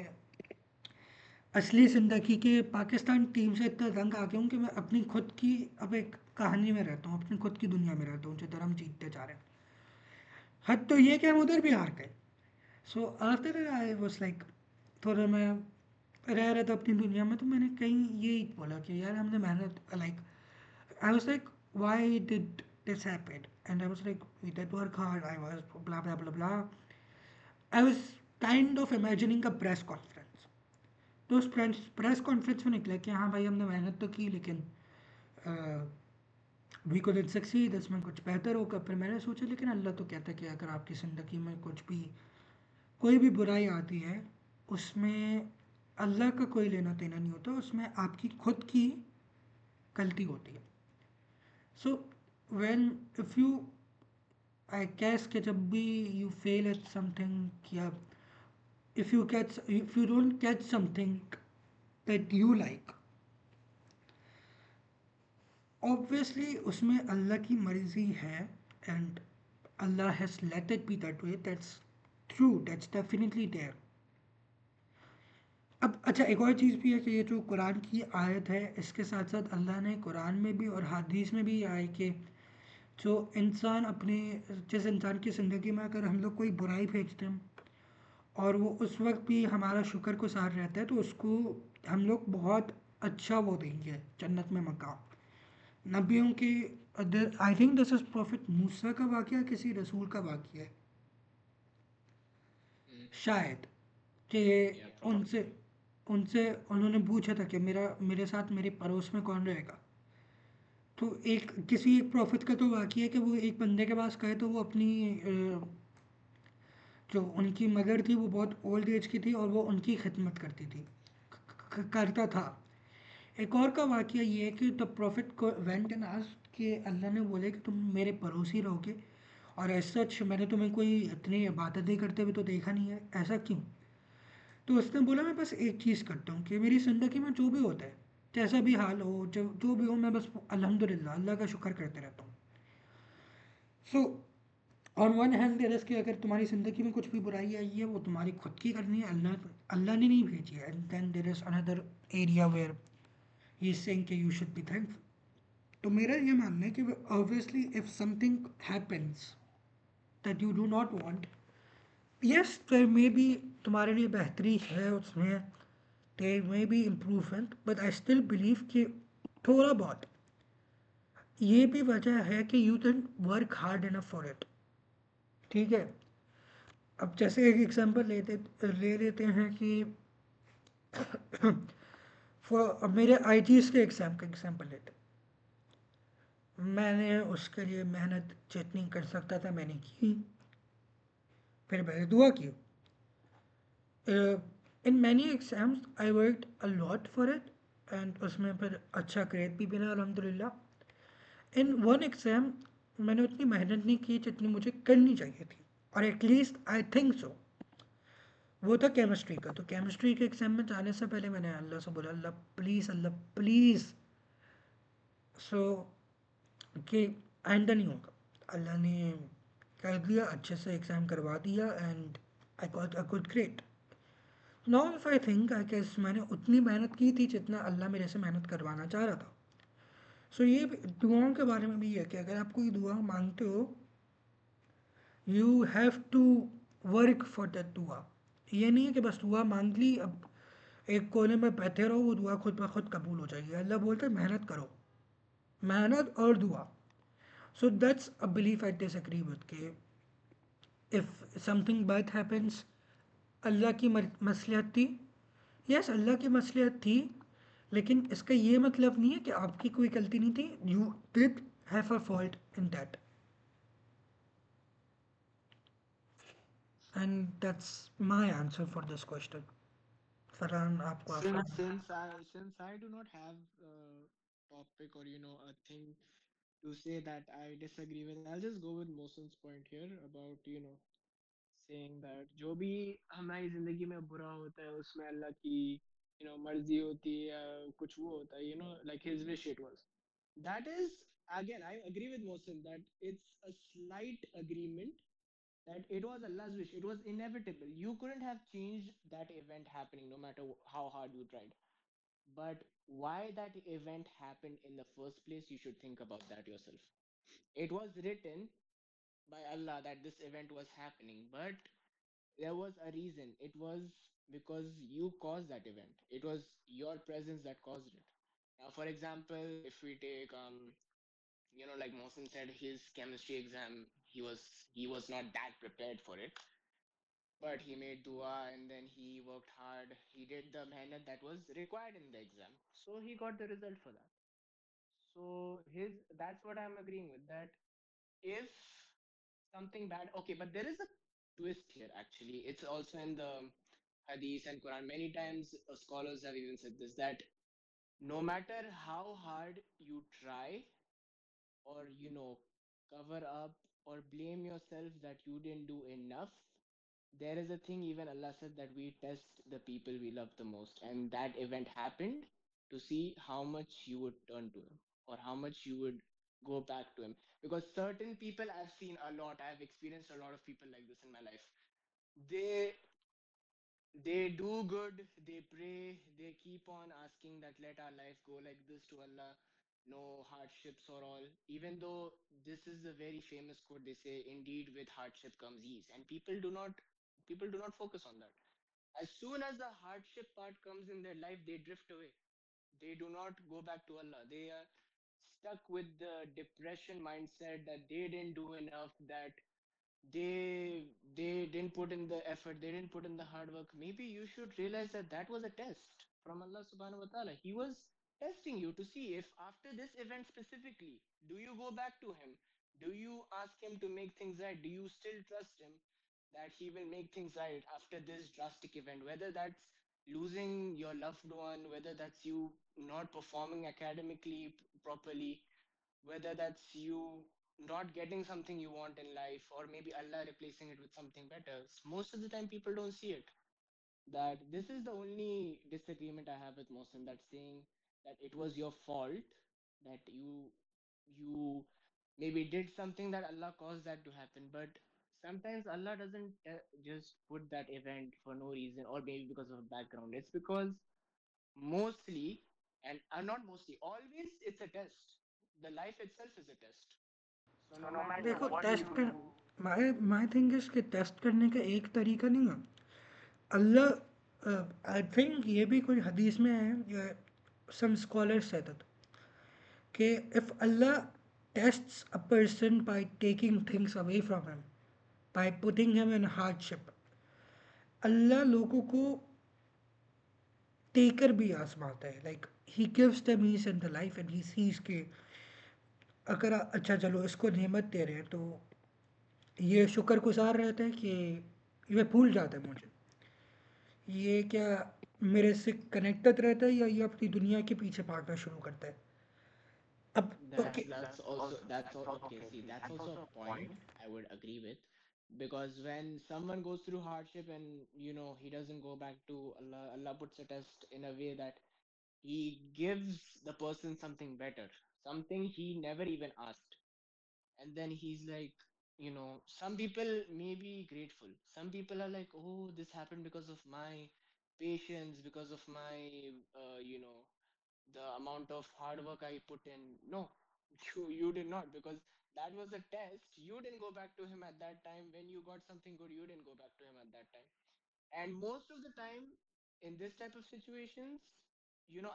[SPEAKER 2] असली ज़िंदगी के पाकिस्तान टीम से इतना तंग आ गया हूँ कि मैं अपनी खुद की अब एक कहानी में रहता हूँ, अपनी खुद की दुनिया में रहता हूँ जिधर हम जीतते जा रहे हैं. हद तो ये कि हम उधर भी हार गए. So after I was like, थोड़ा मैं रह रहा था अपनी दुनिया में, तो मैंने कहीं यही बोला कि यार हमने मेहनत, like I was like why did this happen, and I was like we did work hard, I was blah blah blah blah. I was kind of imagining a press conference. तो उस प्रेस कॉन्फ्रेंस में निकला कि हाँ भाई हमने मेहनत तो की, लेकिन वी कुडंट सक्सीड, इसमें कुछ बेहतर होगा. फिर मैंने सोचा लेकिन अल्लाह तो कहता है कि अगर आपकी ज़िंदगी में कुछ भी, कोई भी बुराई आती है, उसमें अल्लाह का कोई लेना देना नहीं होता, उसमें आपकी खुद की गलती होती है. So when if you I guess कि जब भी यू फेल एट समथिंग या if you don't catch something that you like, obviously उसमें अल्लाह की मर्जी है, and Allah has let it be that way. That's true, that's definitely there. अब अच्छा, एक और चीज़ भी है कि ये जो कुरान की आयत है, इसके साथ साथ अल्लाह ने कुरान में भी और हदीस में भी आए कि जो इंसान अपने जिस इंसान की ज़िंदगी में अगर हम लोग कोई बुराई भेजते हैं और वो उस वक्त भी हमारा शुक्र गुजार रहता है, तो उसको हम लोग बहुत अच्छा वो देंगे जन्नत में मकाम। नबियों के I think this is prophet Musa का वाक़या, किसी रसूल का वाक़या है
[SPEAKER 1] हम्म।
[SPEAKER 2] शायद, कि
[SPEAKER 1] या प्रॉब्लम।
[SPEAKER 2] उनसे उनसे उन्होंने पूछा था कि मेरे साथ मेरे पड़ोस में कौन रहेगा। तो एक किसी एक प्रॉफिट का तो वाक़या है कि वो एक बंदे के पास गए, तो वो अपनी जो उनकी मदर थी वो बहुत ओल्ड एज की थी और वो उनकी खिदमत करती थी, करता था। एक और का वाक़या ये है कि द प्रॉफिट को वेंट एंड आस्क्ड कि अल्लाह ने बोले कि तुम मेरे पड़ोसी रहोगे, और एज सच मैंने तुम्हें कोई इतनी इबादतें करते हुए तो देखा नहीं है, ऐसा क्यों? तो उसने बोला मैं बस एक चीज़ करता हूँ कि मेरी ज़िंदगी में जो भी होता है, जैसा भी हाल हो, जो जो भी हो, मैं बस अल्हम्दुलिल्लाह अल्लाह का शुक्र करते रहता हूँ। So on one hand there is कि अगर तुम्हारी ज़िंदगी में कुछ भी बुराई आई है वो तुम्हारी खुद की करनी है, अल्लाह अल्लाह ने नहीं भेजी है। And then there is another area where he is saying कि यू शुड बी थैंकफुल। तो मेरा ये मानना है कि obviously if something happens that you do not want, yes there may be तुम्हारे लिए बेहतरी है उसमें, there may be improvement, but I still believe कि थोड़ा बहुत ये भी वजह है कि you can work hard enough for it. ठीक है, अब जैसे एक एग्जांपल ले लेते हैं कि अब मेरे आईजीएस के एग्ज़ाम का एग्जांपल लेते हैं। मैंने उसके लिए मेहनत जितनी कर सकता था मैंने की, फिर मैंने दुआ की। In many exams I worked a lot for it, and उसमें फिर अच्छा ग्रेड भी मिला अल्हम्दुलिल्लाह। इन वन एग्ज़ाम मैंने उतनी मेहनत नहीं की जितनी मुझे करनी चाहिए थी, और एटलीस्ट आई थिंक सो। वो था केमिस्ट्री का। तो केमिस्ट्री के एग्ज़ाम में जाने से पहले मैंने अल्लाह से बोला, अल्लाह प्लीज़, सो कि आइंदा नहीं होगा। अल्लाह ने कर दिया, अच्छे से एग्ज़ाम करवा दिया, and I got a good grade. Now if I think I guess मैंने उतनी मेहनत की थी जितना अल्लाह मेरे से मेहनत करवाना चाह रहा था। सो ये दुआओं के बारे में भी है कि अगर आप कोई दुआ मांगते हो, you have to work for that दुआ। ये नहीं है कि बस दुआ मांग ली, अब एक कोने में बैठे रहो, वो दुआ खुद ब खुद कबूल हो जाएगी। अल्लाह बोलते हैं मेहनत करो, मेहनत और दुआ। So that's a belief I disagree with कि इफ़ समथिंग बैड हैपेंस, अल्लाह की मसलियत थी। यस, अल्लाह की मसलियत थी, लेकिन इसका ये मतलब नहीं है कि आपकी कोई गलती नहीं थी। You did have a fault in that, and that's my answer for this question. Farhan, आपको आपका।
[SPEAKER 1] Since I do not have a topic or a thing to say that I disagree with, I'll just go with Mohsen's point here about saying that जो भी हमारी जिंदगी में बुरा होता है उसमें अल्लाह की मर्जी होती है या कुछ वो होता है like his wish it was. That is, again, I agree with Mohsen that it's a slight agreement that it was Allah's wish. It was inevitable. You couldn't have changed that event happening no matter how hard you tried. But why that event happened in the first place, you should think about that yourself. It was written by Allah that this event was happening, but there was a reason. It was because you caused that event. It was your presence that caused it. Now, for example, if we take like Mohsen said, his chemistry exam, he was not that prepared for it, but he made dua and then he worked hard. He did the mehnat that was required in the exam, so he got the result for that. So his that's what I'm agreeing with, that if something bad, okay, but there is a twist here actually. It's also in the hadith and Quran. Many times scholars have even said this, that no matter how hard you try or cover up or blame yourself that you didn't do enough, there is a thing even Allah said that we test the people we love the most, and that event happened to see how much you would turn to Him or how much you would go back to Him. Because certain people I've seen a lot, I've experienced a lot of people like this in my life. They they do good, they pray, they keep on asking that let our life go like this to Allah, no hardships or all. Even though this is a very famous quote, they say, indeed with hardship comes ease. And people do not focus on that. As soon as the hardship part comes in their life, they drift away. They do not go back to Allah. They are stuck with the depression mindset that they didn't do enough, that they didn't put in the effort, they didn't put in the hard work. Maybe you should realize that that was a test from Allah subhanahu wa ta'ala. He was testing you to see if after this event specifically, do you go back to Him, do you ask Him to make things right, do you still trust Him that He will make things right after this drastic event, whether that's losing your loved one, whether that's you not performing academically properly, whether that's you not getting something you want in life, or maybe Allah replacing it with something better. Most of the time, people don't see it. That this is the only disagreement I have with Mohsin, that saying that it was your fault, that you maybe did something that Allah caused that to happen, but sometimes Allah doesn't just put that event for no reason, or maybe because of a background. It's because mostly, and not mostly, always it's a test. The life itself is a test. So no matter
[SPEAKER 2] देखो
[SPEAKER 1] what you
[SPEAKER 2] test कर
[SPEAKER 1] do,
[SPEAKER 2] my thing is कि test करने का एक तरीका नहीं है अल्लाह I think ये भी कोई हदीस में है या सम स्कॉलर्स said it कि if Allah tests a person by taking things away from him, by putting him in hardship, Allah लोगों को टेकर भी आजमाता है like he gives them ease in the life and he sees के अगर अच्छा चलो इसको नेमत दे रहे हैं तो ये शुक्रगुजार रहता है कि ये भूल जाता है मुझे ये क्या मेरे से कनेक्टेड रहता है या ये अपनी दुनिया के पीछे भागना शुरू करता है अब okay
[SPEAKER 1] that's okay. See, that's also a point I would agree with, because when someone goes through hardship and he doesn't go back to Allah, Allah puts a test in a way that He gives the person something better, something he never even asked. And then he's like, some people may be grateful. Some people are like, oh, this happened because of my patience, because of my, the amount of hard work I put in. No, you did not, because that was a test. You didn't go back to him at that time. When you got something good, you didn't go back to him at that time. And most of the time, in this type of situations,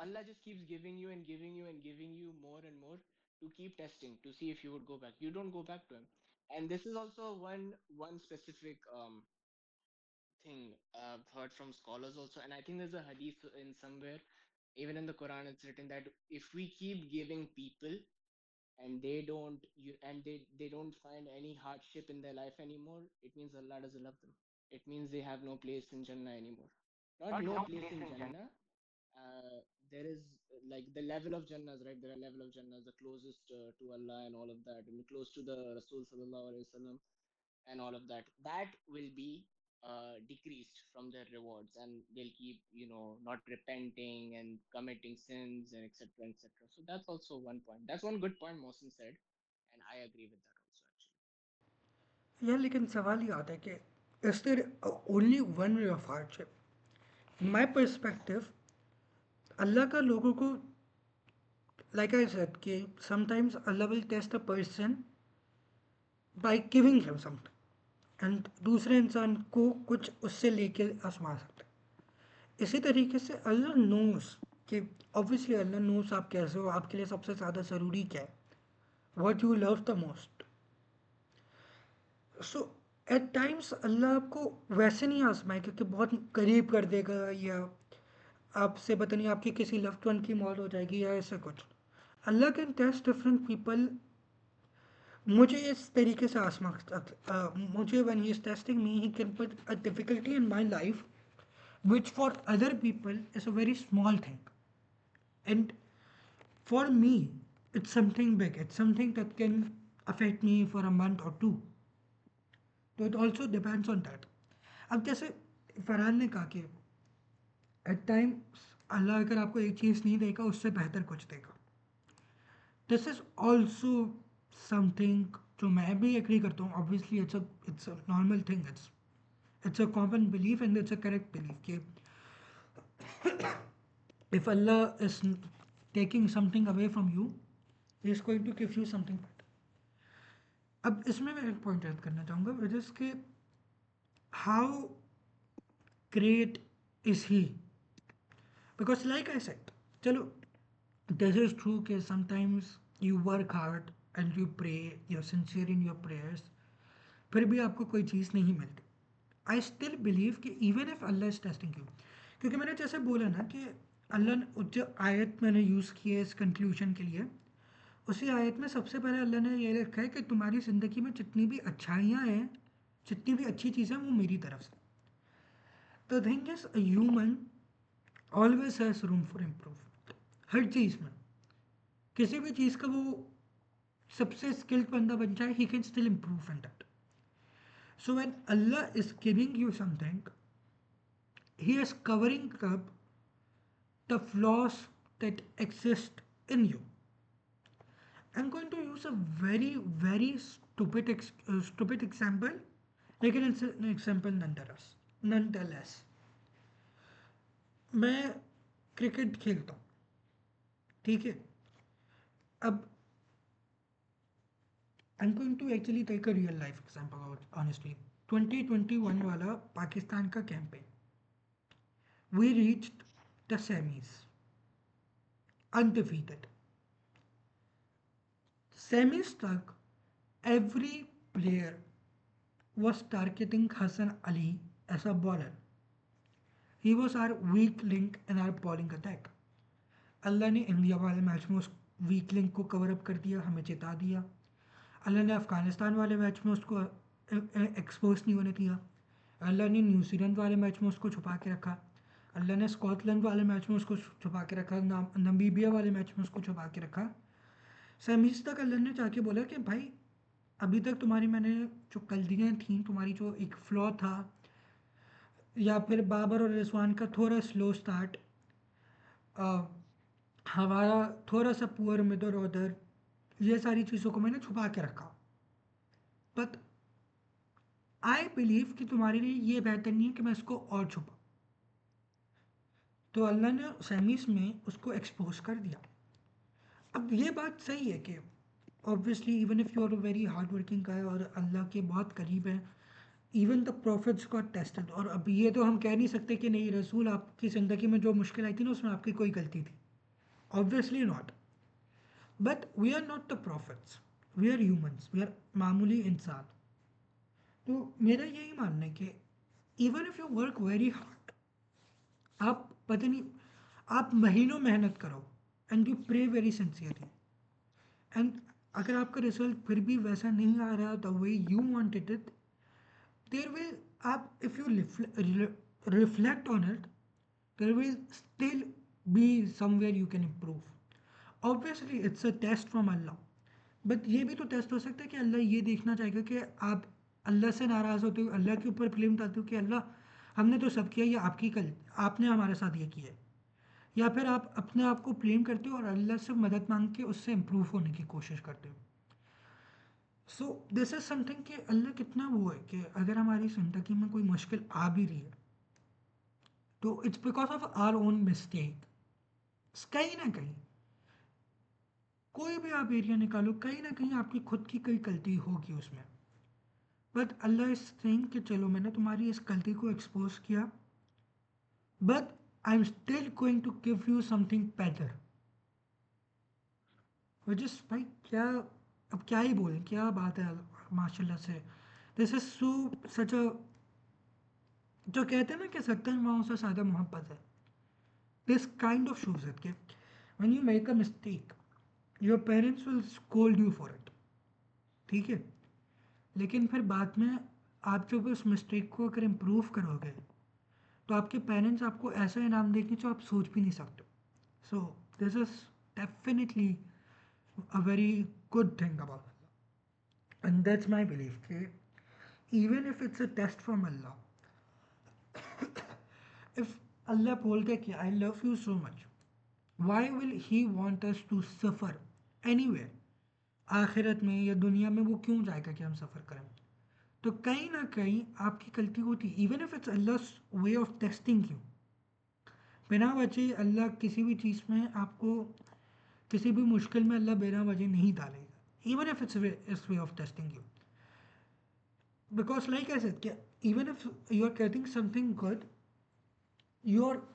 [SPEAKER 1] Allah just keeps giving you and giving you and giving you more and more to keep testing to see if you would go back. You don't go back to Him. And this is also one specific thing I've heard from scholars also. And I think there's a hadith in somewhere, even in the Quran, it's written that if we keep giving people and they don't find any hardship in their life anymore, it means Allah doesn't love them. It means they have no place in Jannah anymore. Not no place in Jannah. uh, there is like the level of Jannahs, right? There are level of Jannahs, the closest to Allah and all of that, and close to the Rasul sallallahu alaihi wasallam and all of that. That will be decreased from their rewards, and they'll keep not repenting and committing sins and etc etc. So that's also one point. That's one good point Mohsin said, and I agree with that also actually.
[SPEAKER 2] यार लेकिन सवाल ये आता है कि is there only one way of hardship in my perspective Allah का लोगों को लाइक आई सेड कि sometimes Allah will test a person by giving him something and दूसरे इंसान को कुछ उससे लेके आजमा सकता है इसी तरीके से अल्लाह नोस कि ऑब्वियसली अल्लाह नोस आप कैसे हो आपके लिए सबसे ज़्यादा ज़रूरी क्या है what you love the most so at times Allah आपको वैसे नहीं आजमाएगा कि बहुत करीब कर देगा या आपसे पता नहीं आपकी किसी लव्ड वन की मौत हो जाएगी या ऐसा कुछ अल्लाह कैन टेस्ट डिफरेंट पीपल मुझे इस तरीके से आजमा मुझे when he is testing me he can put a difficulty in my life which for other people is a very small thing and for me it's something big it's something that can affect me for a month or two. तो it also depends on that. अब जैसे फरहान ने कहा कि eight times अल्लाह अगर आपको एक चीज़ नहीं देगा उससे बेहतर कुछ देगा. दिस इज ऑल्सो समथिंग जो मैं भी एग्री करता हूँ. Obviously it's a normal thing. It's a common belief and it's a correct belief कि if Allah is taking something away from you, He is going to give you something better. अब इसमें मैं एक point add करना चाहूँगा which is कि how great is he. Because like I said, चलो this is true कि sometimes you work hard and you pray, you are sincere in your prayers, फिर भी आपको कोई चीज़ नहीं मिलती. आई स्टिल बिलीव कि even if Allah is testing you, क्योंकि मैंने जैसे बोला ना कि अल्लाह ने जो आयत मैंने यूज़ की है इस कंक्लूजन के लिए, उसी आयत में सबसे पहले अल्लाह ने ये लिखा है कि तुम्हारी ज़िंदगी में जितनी भी अच्छाइयाँ हैं, जितनी भी अच्छी चीज़ें वो मेरी तरफ से. The thing is human always has room for improvement. हर चीज़ में किसी भी चीज़ का वो सबसे स्किल्ड बंदा बन जाए, he can still improve in that. So when Allah is giving you something, he is covering up the flaws that exist in you. I'm going to use a very stupid example, लेकिन it's an example nonetheless. मैं cricket खेलता हूँ, ठीक है. अब I'm going to actually take a real life example honestly. 2021 वाला पाकिस्तान का campaign, we reached the semis undefeated. Semis तक every player was targeting Hassan Ali as a bowler. He was our weak link in our bowling attack. अल्लाह ने India वाले match में उस weak link को cover up कर दिया, हमें जिता दिया. अल्लाह ने अफ़गानिस्तान वाले मैच में उसको एक्सपोज नहीं होने दिया. अल्लाह ने न्यूजीलैंड वाले मैच में उसको छुपा के रखा. अल्लाह ने स्कॉटलैंड वाले मैच में उसको छुपा के रखा. नमीबिया वाले मैच में उसको छुपा के रखा. सेमीज तक अल्लाह ने जाके बोला कि भाई अभी तक तुम्हारी मैंने जो गलतियाँ थी, तुम्हारी जो एक फ्लॉ था, या फिर बाबर और रिजवान का थोड़ा स्लो स्टार्ट, हमारा थोड़ा सा पुअर मिडल ऑर्डर, ये सारी चीज़ों को मैंने छुपा के रखा. बट आई बिलीव कि तुम्हारे लिए ये बेहतर नहीं है कि मैं इसको और छुपा. तो अल्लाह ने सेमीज में उसको एक्सपोज कर दिया. अब ये बात सही है कि obviously even if you are a very hard working guy और अल्लाह के बहुत करीब हैं, even the prophets got tested. और अब ये तो हम कह नहीं सकते कि नहीं रसूल आपकी ज़िंदगी में जो मुश्किल आई थी ना उसमें आपकी कोई गलती थी. Obviously not. But we are not the prophets, we are humans, we are मामूली इंसान. तो मेरा यही मानना है कि even if you work very hard, आप पता नहीं, आप महीनों मेहनत करो and you pray very sincerely, and अगर आपका रिजल्ट फिर भी वैसा नहीं आ रहा the way you wanted it, there will, आप if you reflect on it, there will still be somewhere you can improve. Obviously it's a test from Allah, but ये भी तो टेस्ट हो सकता है कि अल्लाह ये देखना चाहेगा कि आप अल्लाह से नाराज़ होते हो, अल्लाह के ऊपर ब्लेम डालते हो कि अल्लाह हमने तो सब किया, ये आपकी कल आपने हमारे साथ ये किया है. या फिर आप अपने आप को ब्लेम करते हो और अल्लाह से मदद मांग के उससे इम्प्रूव होने की कोशिश करते हो. सो दिस इज समथिंग कि अल्लाह कितना वो है कि अगर हमारी ज़िंदगी में कोई मुश्किल आ भी रही है तो it's because of our own mistake. कहीं ना कहीं कोई भी आप एरिया निकालो, कहीं ना कहीं आपकी खुद की कोई गलती होगी उसमें. बट अल्लाह इज सेइंग कि चलो मैंने तुम्हारी इस गलती को एक्सपोज किया, but I am still going to give you something better. Which is भाई क्या, अब क्या ही बोलें, क्या बात है माशाल्लाह से. दिस इज सो सच अ, जो कहते हैं ना कि 70 माओं से ज़्यादा मोहब्बत है. This kind of shows it कि when you make a mistake your parents will scold you for it, ठीक है, लेकिन फिर बाद में आप जब उस मिस्टेक को अगर इम्प्रूव करोगे तो आपके पेरेंट्स आपको ऐसा इनाम देंगे जो आप सोच भी नहीं सकते. So this is definitely a very good thing about Allah. And that's my belief. Okay? Even if it's a test from Allah, if Allah बोलता है कि I love you so much, why will He want us to suffer anywhere? आखिरत में या दुनिया में वो क्यों चाहेगा कि हम सफ़र करें? तो कहीं ना कहीं आपकी गलती होती है, even if it's Allah way of testing you. बिना वजह अल्लाह किसी भी चीज़ में आपको, किसी भी मुश्किल में अल्लाह बिना वजह नहीं डालेगा, even if it's way of testing you. Because like I said, even if you are getting something good, your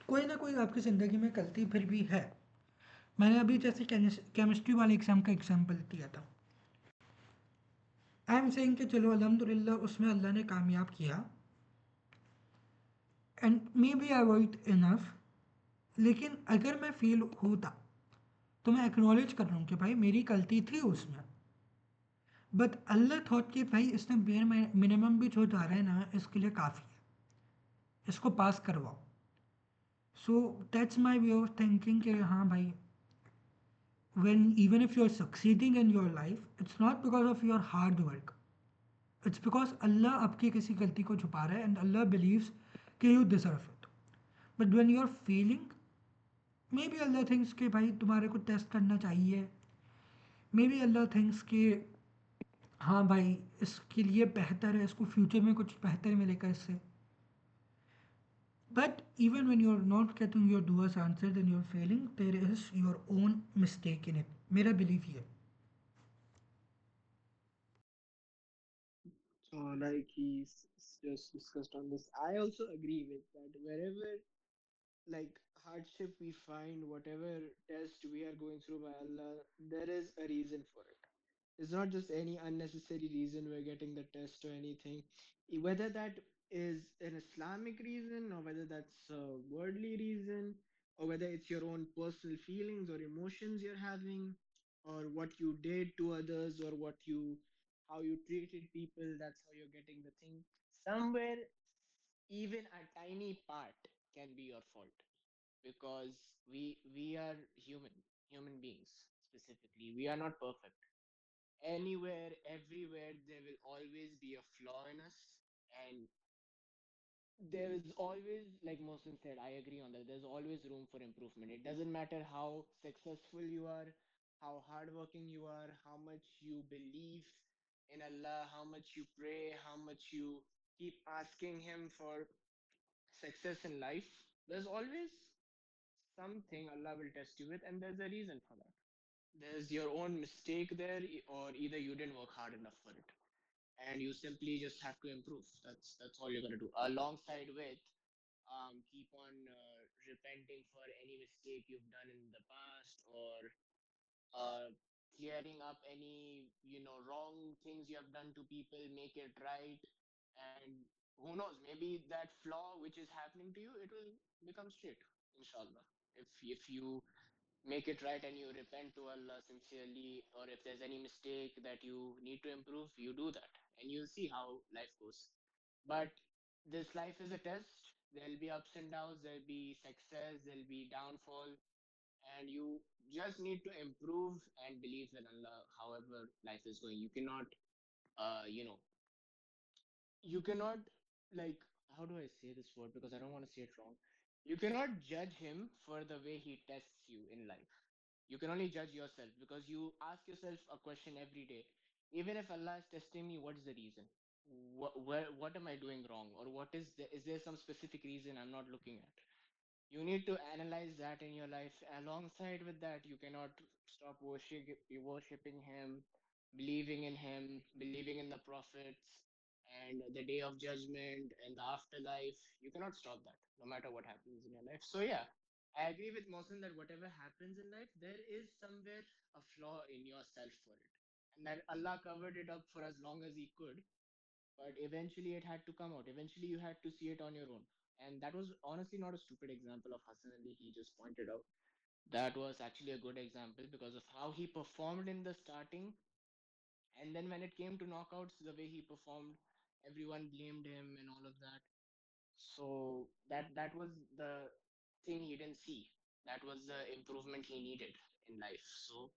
[SPEAKER 2] कोई ना कोई आपकी ज़िंदगी में गलती फिर भी है। मैंने अभी जैसे केमिस्ट्री वाले एग्ज़ाम का एग्जाम्पल दिया था। आई एम सेइंग कि चलो अल्हम्दुलिल्लाह उसमें अल्लाह ने कामयाब किया, and may be I worked enough. लेकिन अगर मैं फेल होता तो मैं एक्नॉलेज कर रहा हूँ कि भाई मेरी गलती थी उसमें, बट अल्लाह थॉट कि भाई इसने बेर मिनिमम भी जो जा रहा है ना इसके लिए काफ़ी है, इसको पास करवाओ। So that's my way of thinking कि हाँ भाई, when even if you're succeeding in your life, it's not because of your hard work, it's because Allah आपकी किसी गलती को छुपा रहा है, and Allah believes कि you deserve it. But when you're failing, maybe Allah thinks कि भाई तुम्हारे को टेस्ट करना चाहिए, maybe Allah thinks कि हाँ भाई इसके लिए बेहतर है, इसको फ्यूचर में कुछ बेहतर मिलेगा इससे। But even when you're not getting your duas answered and you're failing, there is your own mistake in it. मेरा belief ये है।
[SPEAKER 1] So, like just discussed on this, I also agree with that. Wherever like hardship we find, whatever test we are going through by Allah, there is a reason for it. It's not just any unnecessary reason we're getting the test or anything. Whether that is an Islamic reason or whether that's a worldly reason or whether it's your own personal feelings or emotions you're having or what you did to others or what you how you treated people, that's how you're getting the thing. Somewhere even a tiny part can be your fault because we are human beings. Specifically, we are not perfect. Anywhere, everywhere, there will always be a flaw in us, and there is always, like Mohsin said, I agree on that, there's always room for improvement. It doesn't matter how successful you are, how hardworking you are, how much you believe in Allah, how much you pray, how much you keep asking Him for success in life. There's always something Allah will test you with, and there's a reason for that. There's your own mistake there, or either you didn't work hard enough for it, and you simply just have to improve. That's all you're gonna do. Alongside with, keep on repenting for any mistake you've done in the past, or uh, clearing up any wrong things you have done to people, make it right, and who knows, maybe that flaw which is happening to you, it will become straight, inshallah. If you make it right and you repent to Allah sincerely, or if there's any mistake that you need to improve, you do that, and you'll see how life goes. But this life is a test. There'll be ups and downs, there'll be success, there'll be downfall, and you just need to improve and believe in Allah. However life is going, you cannot, uh, you know, you cannot, like, how do I say this word because I don't want to say it wrong. You cannot judge him for the way he tests you in life. You can only judge yourself because you ask yourself a question every day. Even if Allah is testing me, what is the reason? What am I doing wrong, or is there some specific reason I'm not looking at? You need to analyze that in your life. Alongside with that, you cannot stop worshiping him, believing in him, believing in the prophets and the day of judgment and the afterlife. You cannot stop that no matter what happens in your life. So yeah, I agree with Mohsen that whatever happens in life, there is somewhere a flaw in yourself for it, and that Allah covered it up for as long as he could, but eventually it had to come out. Eventually you had to see it on your own. And that was honestly not a stupid example of Hassan Ali he just pointed out. That was actually a good example because of how he performed in the starting. And then when it came to knockouts, the way he performed, everyone blamed him and all of that. So that was the thing he didn't see. That was the improvement he needed in life. So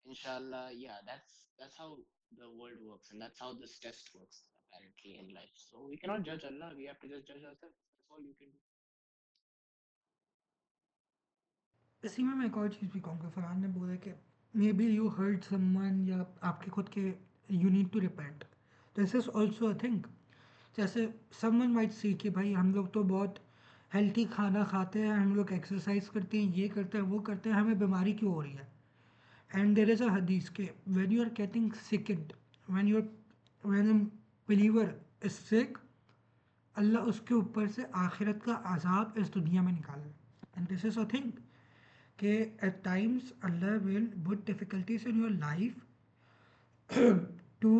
[SPEAKER 1] inshallah, yeah, that's how the world works, and that's how this test works apparently in life. So we cannot judge Allah. We have to just judge ourselves. That's all you can do.
[SPEAKER 2] इसी में मैं एक और चीज़ भी कहूँगा, फरहान ने बोला कि may be you hurt someone या आपके खुद के you need to repent, this is also a thing. जैसे समवन माइट सी कि भाई हम लोग तो बहुत हेल्थी खाना खाते हैं, हम लोग एक्सरसाइज करते हैं, ये करते हैं वो करते हैं, हमें बीमारी क्यों हो रही है? एंड देर इज़ अ हदीस के when you are getting sicked, when you when a believer is sick, Allah उसके ऊपर से आखिरत का अजाब इस दुनिया में निकाल रहा है। And this is a thing कि at times Allah will put difficulties in your life to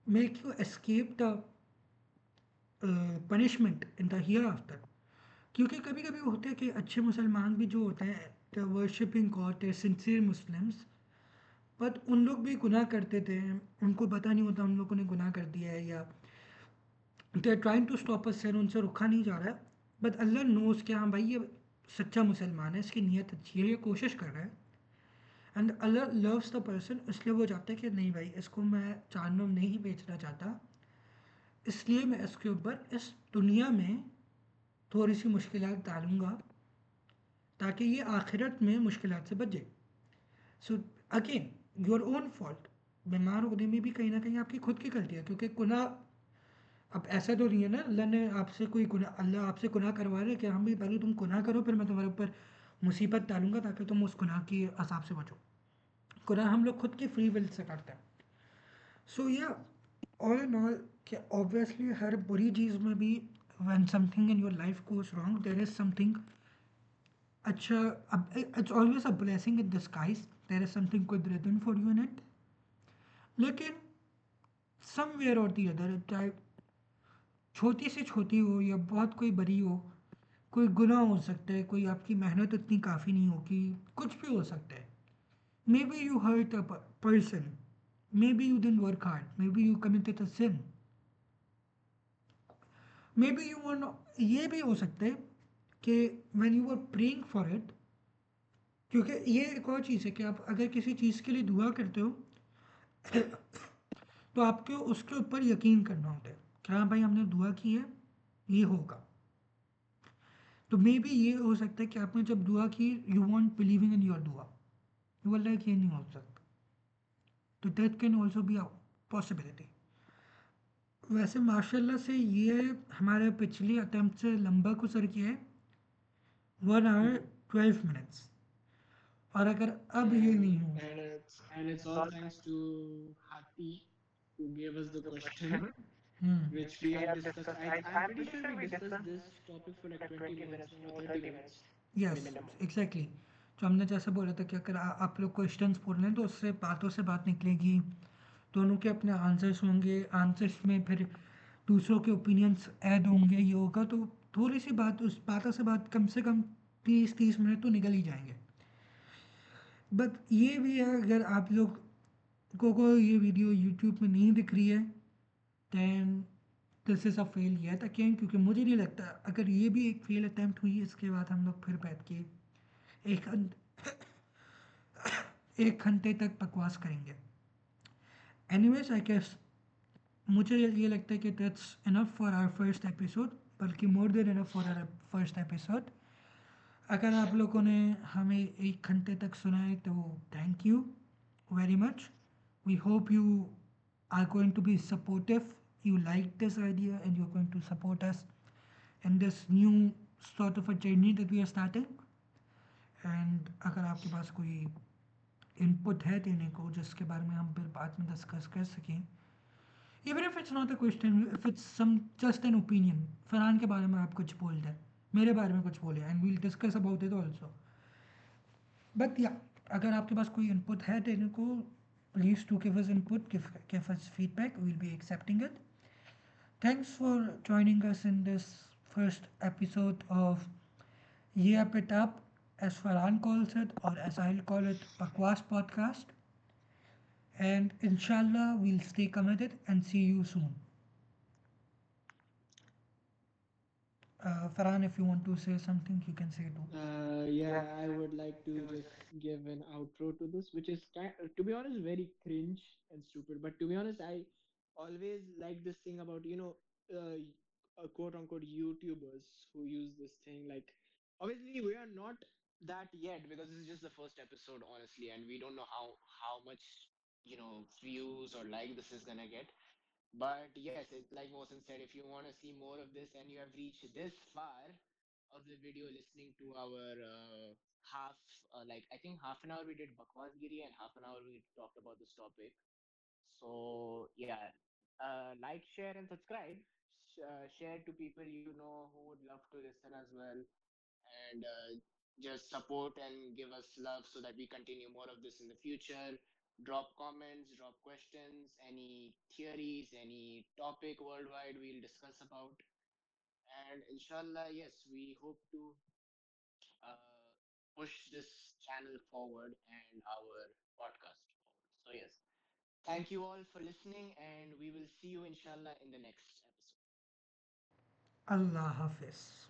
[SPEAKER 2] make you escape the punishment in the hereafter. क्योंकि कभी कभी होते हैं कि अच्छे मुसलमान भी जो होते हैं, the worshipping God, the sincere Muslims, but उन लोग भी गुनाह करते थे, उनको पता नहीं होता उन लोगों ने गुनाह कर दिया है, या they are trying to stop a sin, उनसे रुका नहीं जा रहा है, बट अल्लाह नोज कि हाँ भाई ये सच्चा मुसलमान है, इसकी नीयत अच्छी है, ये कोशिश कर रहा है, and Allah loves the person, इसलिए वो चाहता है कि नहीं भाई इसको मैं जहन्नुम नहीं बेचना चाहता, इसलिए मैं इसके ऊपर इस दुनिया में थोड़ी सी मुश्किलात डालूंगा ताकि ये आखिरत में मुश्किलात से बच जाए। So again your own fault, बीमार होने में भी कहीं ना कहीं आपकी खुद की गलती है, क्योंकि गुनाह, अब ऐसा तो नहीं है ना अल्लाह ने आपसे कोई गुनाह, अल्लाह आपसे गुनाह करवा रहे कि हम भी पहले तुम गुनाह करो फिर मैं तुम्हारे ऊपर मुसीबत डालूंगा ताकि तुम उस गुनाह की अजाब से बचो। गुनाह हम लोग खुद की फ्री विल से करते हैं। सो या ऑल इन ऑल कि ऑब्वियसली हर बुरी चीज़ में भी when something in your life goes wrong there is something अच्छा, it's always a blessing in disguise, there is something good written for you in it. लेकिन समवेयर और दी अदर, चाहे छोटी से छोटी हो या बहुत कोई बड़ी हो, कोई गुनाह हो सकता है, कोई आपकी मेहनत इतनी काफ़ी नहीं होगी, कुछ भी हो सकता है। May be you hurt a person, may be you didn't work hard, may be you committed a sin, may be you want, ये भी हो सकता है कि when you are praying for it, क्योंकि ये एक और चीज़ है कि आप अगर किसी चीज़ के लिए दुआ करते हो तो आपको उसके ऊपर यकीन करना होता है कि हाँ भाई हमने दुआ की है, ये होगा। तो मे बी ये हो सकता है कि आपने जब दुआ की, you want believing in your दुआ, यू बोल रहे कि ये नहीं हो सकता, तो that can also be a possibility. वैसे माशाल्लाह से ये हमारे पिछले अटेम्प्ट से लंबा गुजर गया है, 1 hour 12 minutes, और अगर अब ये नहीं हो,
[SPEAKER 1] And it's all thanks to Hati who gave us the question
[SPEAKER 2] hmm,
[SPEAKER 1] which we have discussed. I'm pretty sure we discussed this topic for like 20 minutes or 30 minutes
[SPEAKER 2] yes
[SPEAKER 1] minimum.
[SPEAKER 2] Exactly, जो हमने जैसे बोला था कि अगर आप लोग questions बोल रहे हैं तो उससे बातों से बात निकलेगी, दोनों के अपने आंसर्स होंगे, आंसर्स में फिर दूसरों के ओपिनियंस ऐड होंगे, ये होगा तो थोड़ी सी बात, उस बातों से बात कम से कम 30-30 मिनट तो निकल ही जाएंगे। बट ये भी है, अगर आप लोग को ये वीडियो यूट्यूब में नहीं दिख रही है, then this is a fail yet again, क्योंकि मुझे नहीं लगता, अगर ये भी एक फेल अटैम्प्ट हुई इसके बाद हम लोग फिर बैठ के एक एक घंटे तक बकवास करेंगे। एनीवेज आई गेस मुझे ये लगता है कि that's enough for our first episode, बल्कि more than enough for our first episode. अगर आप लोगों ने हमें एक घंटे तक सुना है तो thank you very much. We hope you are going to be supportive, you like this idea and you're going to support us in this new sort of a journey that we are starting। And अगर आपके पास कोई input है देने को जिसके बारे में हम फिर बाद में डिस्कस कर सकें, even if it's not a question, if it's some just an opinion, Farhan के बारे में आप कुछ बोल दें, मेरे बारे में कुछ बोले, and we'll discuss about it also. But yeah अगर आपके पास कोई इनपुट है देने को, please to give us input, give us feedback, we'll be accepting it. Thanks for joining us in this first episode of Yep It Up, as Farhan calls it, or as I'll call it, Bakwas Podcast. And inshallah, we'll stay committed and see you soon. Farhan, if you want to say something, you can say too.
[SPEAKER 1] Yeah, I would like to just give an outro to this, which is to be honest, very cringe and stupid. But to be honest, I always like this thing about, quote unquote YouTubers who use this thing. Like, obviously, we are not that yet because this is just the first episode, honestly, and we don't know how much views or like this is gonna get. But yes, it, like Mohsen said, if you want to see more of this and you have reached this far of the video listening to our like I think half an hour we did Bakwasgiri and half an hour we talked about this topic. So yeah, like, share, and subscribe. Share to people you know who would love to listen as well, and just support and give us love so that we continue more of this in the future. Drop comments, drop questions, any theories, any topic worldwide we'll discuss about. And inshallah, yes, we hope to uh, push this channel forward and our podcast forward. So, yes, thank you all for listening, and we will see you inshallah in the next episode.
[SPEAKER 2] Allah Hafiz.